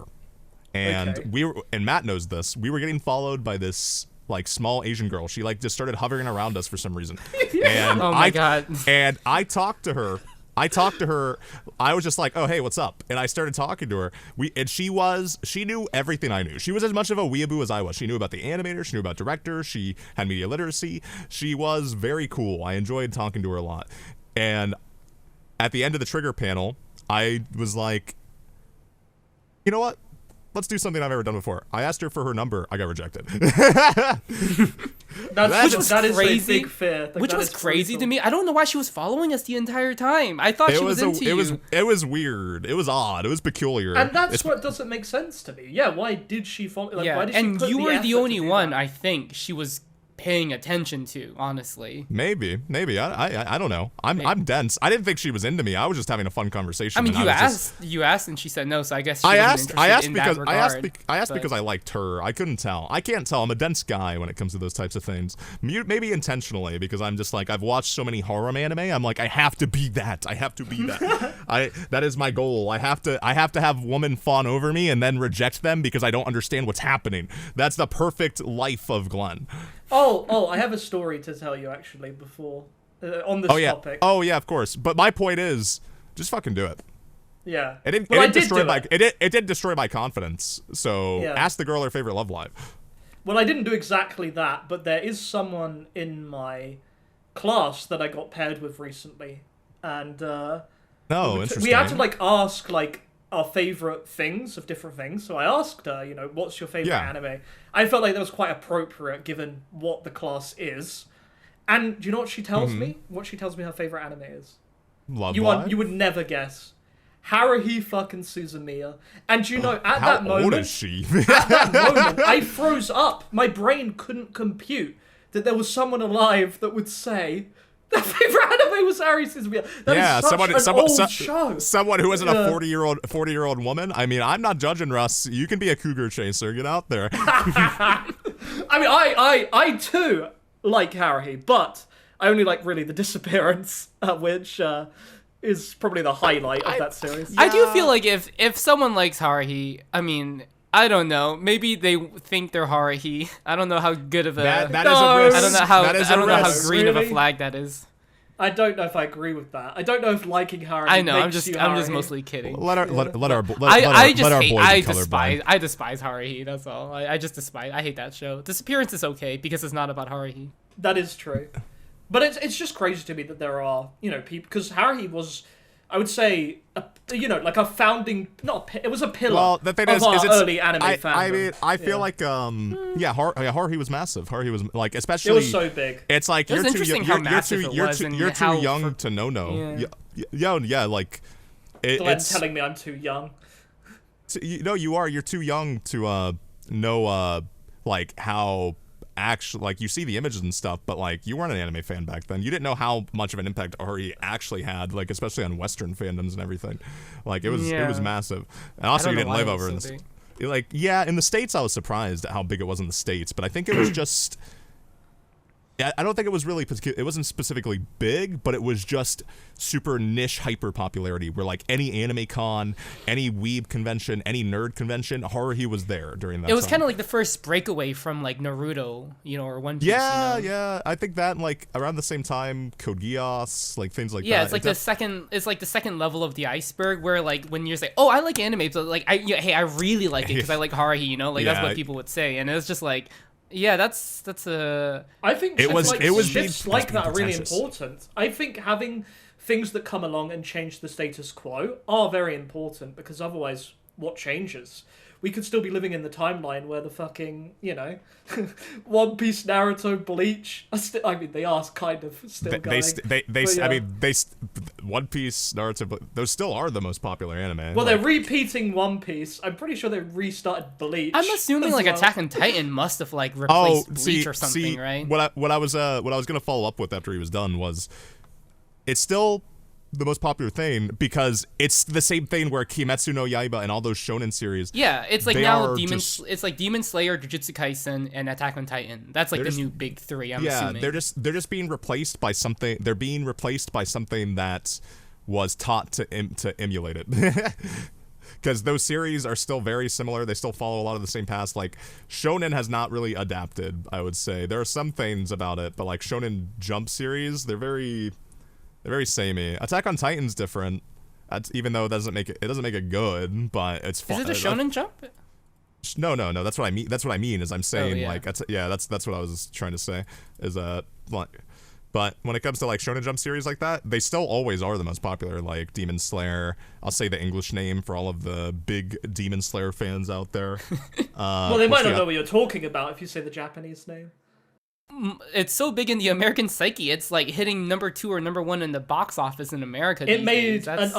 and Okay. and Matt knows this. We were getting followed by this like small Asian girl. She like just started hovering around us for some reason, and Oh my God. And I talked to her. I was just like, oh, hey, what's up? And I started talking to her. She knew everything I knew. She was as much of a weeaboo as I was. She knew about the animator. She knew about directors. She had media literacy. She was very cool. I enjoyed talking to her a lot. And at the end of the trigger panel, I was like, you know what? Let's do something I've never done before. I asked her for her number. I got rejected. That is crazy. a big fear. Like, Which that was is crazy brutal. to me. I don't know why she was following us the entire time. I thought she was into you. It was weird. It was odd. It was peculiar. And that's what doesn't make sense to me. Yeah, why did she follow? Like, Yeah, why did she and put you the were effort the to only do one, that? I think, she was paying attention to, honestly. Maybe. I don't know. I'm dense. I didn't think she was into me. I was just having a fun conversation. I mean, you asked, and she said no. So I guess she I wasn't asked interested in because that regard, I asked because I liked her. I couldn't tell. I can't tell. I'm a dense guy when it comes to those types of things. Maybe intentionally, because I'm just like, I've watched so many horror anime. I'm like, I have to be that. I have to be that. That is my goal. I have to have women fawn over me and then reject them because I don't understand what's happening. That's the perfect life of Glen. Oh, I have a story to tell you actually before on this topic. Oh yeah, of course. But my point is, just fucking do it. Yeah. It did destroy my confidence. So ask the girl her favorite Love Live. Well, I didn't do exactly that, but there is someone in my class that I got paired with recently, and interesting. we had to like ask like our favorite things of different things. So I asked her, what's your favorite anime? I felt like that was quite appropriate given what the class is. And do you know what she tells me? What she tells me her favorite anime is? Love Live? You would never guess. Haruhi fucking Suzumiya. And at that moment... How old is she? At that moment, I froze up. My brain couldn't compute that there was someone alive that would say... Their favorite anime was Haruhi Suzumiya. That is such an old show. Someone who isn't a 40-year-old woman. I mean, I'm not judging Russ. You can be a cougar chaser. Get out there. I mean, I too like Haruhi, but I only like really the disappearance, which is probably the highlight of that series. I do feel like if someone likes Haruhi, I mean, I don't know. Maybe they think they're Haruhi. I don't know how good of a that is a risk. I don't know how green really? of a flag that is. I don't know if I agree with that. I don't know if liking Haruhi. I know. Makes I'm just mostly kidding. I despise Haruhi. That's all. I just despise. I hate that show. Disappearance is okay because it's not about Haruhi. That is true, but it's just crazy to me that there are people, because Haruhi was, I would say, like a founding, it was a pillar. Well, the thing of is early anime fandom. I mean, I feel like Haruhi was massive. Haruhi was like, especially. It was so big. It's like you're too young to know. Yeah, like. Glenn's telling me I'm too young. You are. You're too young to know like how. Actually, like, you see the images and stuff, but like, you weren't an anime fan back then. You didn't know how much of an impact Haruhi actually had, like, especially on Western fandoms and everything. Like, it was massive. And also, you didn't live over in the in the States. I was surprised at how big it was in the States, but I think it was just. I don't think it was really. It wasn't specifically big, but it was just super niche hyper popularity. Where like any anime con, any weeb convention, any nerd convention, Haruhi was there during that. It was kind of like the first breakaway from like Naruto, or One Piece. Yeah. I think that like around the same time, Code Geass, like things like that. Yeah, it's like the second. It's like the second level of the iceberg, where like when you're saying, "Oh, I like anime," but like I really like it because I like Haruhi. That's what people would say, and it was just like. Yeah, that's a. I think shifts like that are really important. I think having things that come along and change the status quo are very important, because otherwise, what changes? We could still be living in the timeline where the fucking, One Piece, Naruto, Bleach. They are kind of still going. One Piece, Naruto, those still are the most popular anime. Well, they're repeating One Piece. I'm pretty sure they restarted Bleach. I'm assuming like Attack on Titan must have like replaced Bleach or something, right? What I was gonna follow up with after he was done was, it's still the most popular thing because it's the same thing where Kimetsu no Yaiba and all those shonen series. Yeah, it's like now it's like Demon Slayer, Jujutsu Kaisen, and Attack on Titan. That's like the new big three. I'm assuming. They're just being replaced by something. They're being replaced by something that was taught to emulate it. Because those series are still very similar. They still follow a lot of the same paths. Like, Shonen has not really adapted, I would say. There are some things about it, but like Shonen Jump series, they're very samey. Attack on Titan's different, even though it doesn't make it good, but it's fun. Is it a Shonen Jump? No. That's what I mean. That's what I mean. Is I'm saying that's what I was trying to say. Is but when it comes to like Shonen Jump series like that, they still always are the most popular. Like Demon Slayer. I'll say the English name for all of the big Demon Slayer fans out there. Well, they might not know what you're talking about if you say the Japanese name. It's so big in the American psyche. It's like hitting number 2 or number 1 in the box office in America. It made an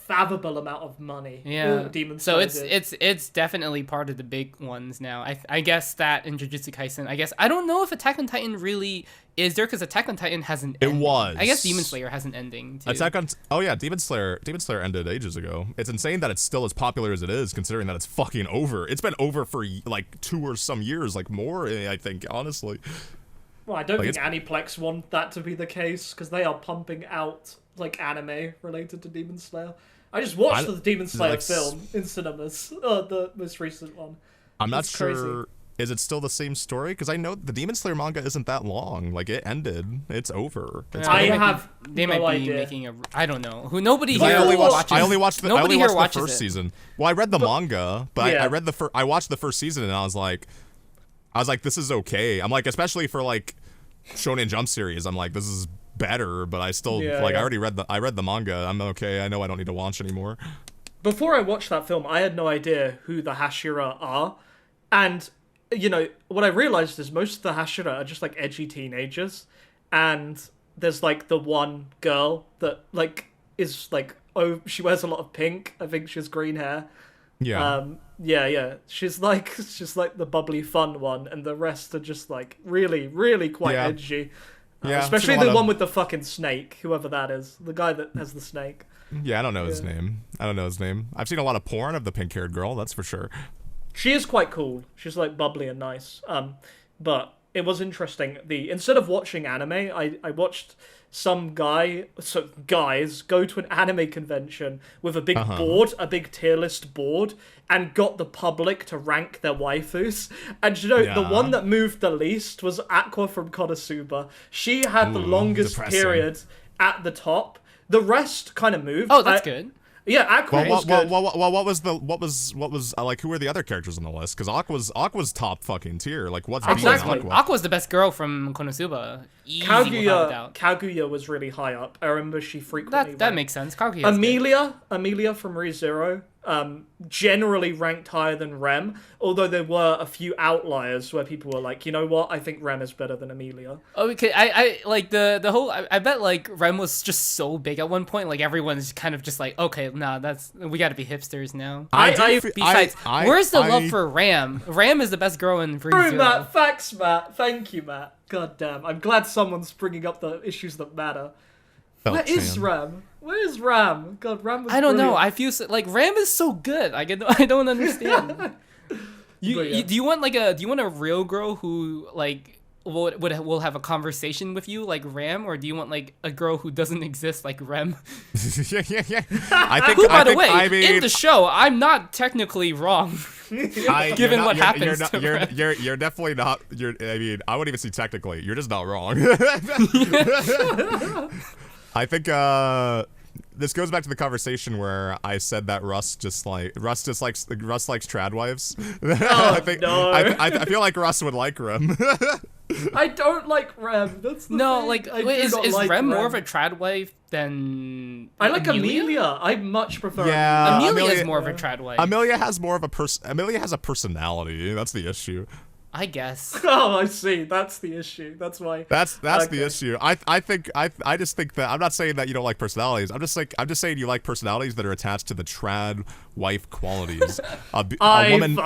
unfathomable amount of money. Yeah. Demon So Slayer it's definitely part of the big ones now. I guess that in Jujutsu Kaisen. I don't know if Attack on Titan really is there, because Attack on Titan has an ending. was. I guess Demon Slayer has an ending too. Demon Slayer ended ages ago. It's insane that it's still as popular as it is, considering that it's fucking over. It's been over for like 2 or some years, like more, I think, honestly. Well, I don't think Aniplex want that to be the case, because they are pumping out like anime related to Demon Slayer. I just watched the Demon Slayer film in cinemas, the most recent one. I'm not sure. Crazy. Is it still the same story? Because I know the Demon Slayer manga isn't that long. Like, it ended. It's over. They no might be idea. making a. I don't know. Nobody here watches. I only watched the first it. season. Well, I read the manga, but yeah. I watched the first season, and I was like, this is okay. I'm like, especially for like Shonen Jump series, I'm like, this is better. But I still I already read the manga. I'm okay. I know I don't need to watch anymore. Before I watched that film, I had no idea who the Hashira are, and you know what I realized is most of the Hashira are just like edgy teenagers, and there's like the one girl that like is like, oh, she wears a lot of pink. I think she has green hair. Yeah. She's like the bubbly fun one, and the rest are just like really, really quite edgy. Especially the one with the fucking snake, whoever that is, the guy that has the snake. Yeah, I don't know his name. I've seen a lot of porn of the pink-haired girl, that's for sure. She is quite cool. She's like bubbly and nice. But it was interesting. Instead of watching anime, I watched some guys go to an anime convention with a big board, a big tier list board, and got the public to rank their waifus. And you know, the one that moved the least was Aqua from Konosuba. She had the longest period at the top. The rest kind of moved. Oh, that's good. Yeah, Aqua was good. What was like? Who were the other characters on the list? Because Aqua's top fucking tier. Like, what's exactly? Aqua's the best girl from Konosuba. Kaguya was really high up. I remember she frequently. That makes sense. Kaguya's Amelia from Re:Zero, generally ranked higher than Rem. Although there were a few outliers where people were like, you know what, I think Rem is better than Amelia. Okay, I like the whole. I bet like Rem was just so big at one point. Like everyone's kind of just like, okay, nah, we got to be hipsters now. Besides, where's the love for Ram? Ram is the best girl in Re:Zero. True, Matt. Facts, Matt. Thank you, Matt. God damn. I'm glad someone's bringing up the issues that matter. Where is Ram? God, Ram was I don't know. brilliant. I feel like Ram is so good. I don't understand. Do you want a real girl who like will have a conversation with you like Ram, or do you want like a girl who doesn't exist like Rem? Yeah. By the way, in the show, I'm not technically wrong. Given what happens to Rem. You're definitely not. I mean, I wouldn't even say technically. You're just not wrong. I think this goes back to the conversation where I said that Russ likes trad wives. I feel like Russ would like Rem. I don't like Rem. That's the thing. Like is Rem more of a trad wife than I like Amelia. I much prefer Amelia is more of a trad wife. Amelia has a personality. That's the issue. I guess. Oh, I see. That's the issue. That's why. That's the issue. I just think that I'm not saying that you don't like personalities. I'm just saying you like personalities that are attached to the trad wife qualities. A woman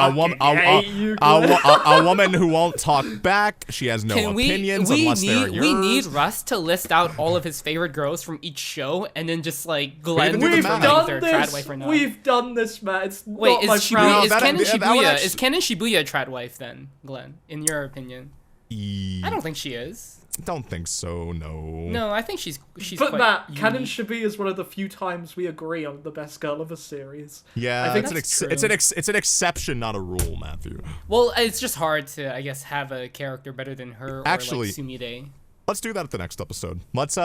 who won't talk back. She has no opinions unless they're yours. We need Russ to list out all of his favorite girls from each show, and then just like Glenn determine if they're a trad wife or not. We've done this, Matt. It's Wait, not is Ken and Shibuya a trad wife then, Glenn? In your opinion? I don't think she is. Don't think so, no. No, I think she's But quite Matt, unique. Canon Shibuya is one of the few times we agree on the best girl of a series. Yeah, I think it's an exception, not a rule, Matthew. Well, it's just hard to, I guess, have a character better than her Actually, or like Sumire. Let's do that at the next episode. Let's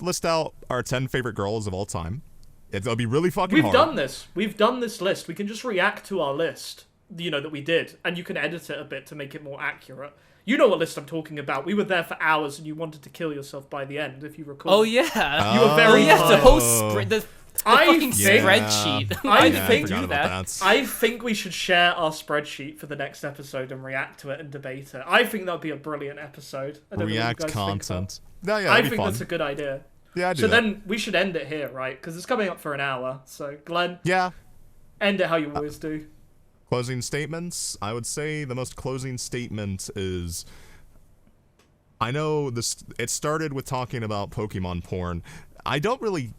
list out our 10 favorite girls of all time. It'll be really fucking hard. We've done this list. We can just react to our list, that we did, and you can edit it a bit to make it more accurate. You know what list I'm talking about. We were there for hours, and you wanted to kill yourself by the end, if you recall. Oh yeah, you were very the whole the fucking spreadsheet. I think we should share our spreadsheet for the next episode and react to it and debate it. I think that would be a brilliant episode. React content. I think that's a good idea. Yeah, I do So that. then we should end it here, right? Because it's coming up for an hour. So, Glenn, Yeah. end it how you always do. Closing statements. I would say the most closing statement is, I know this. It started with talking about Pokemon porn. I don't really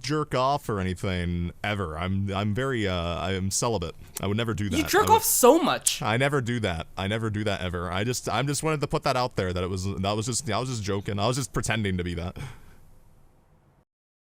jerk off or anything ever. I'm very I am celibate. I would never do that. You jerk off so much. I never do that. I never do that ever. I just wanted to put that out there that I was just joking. I was just pretending to be that.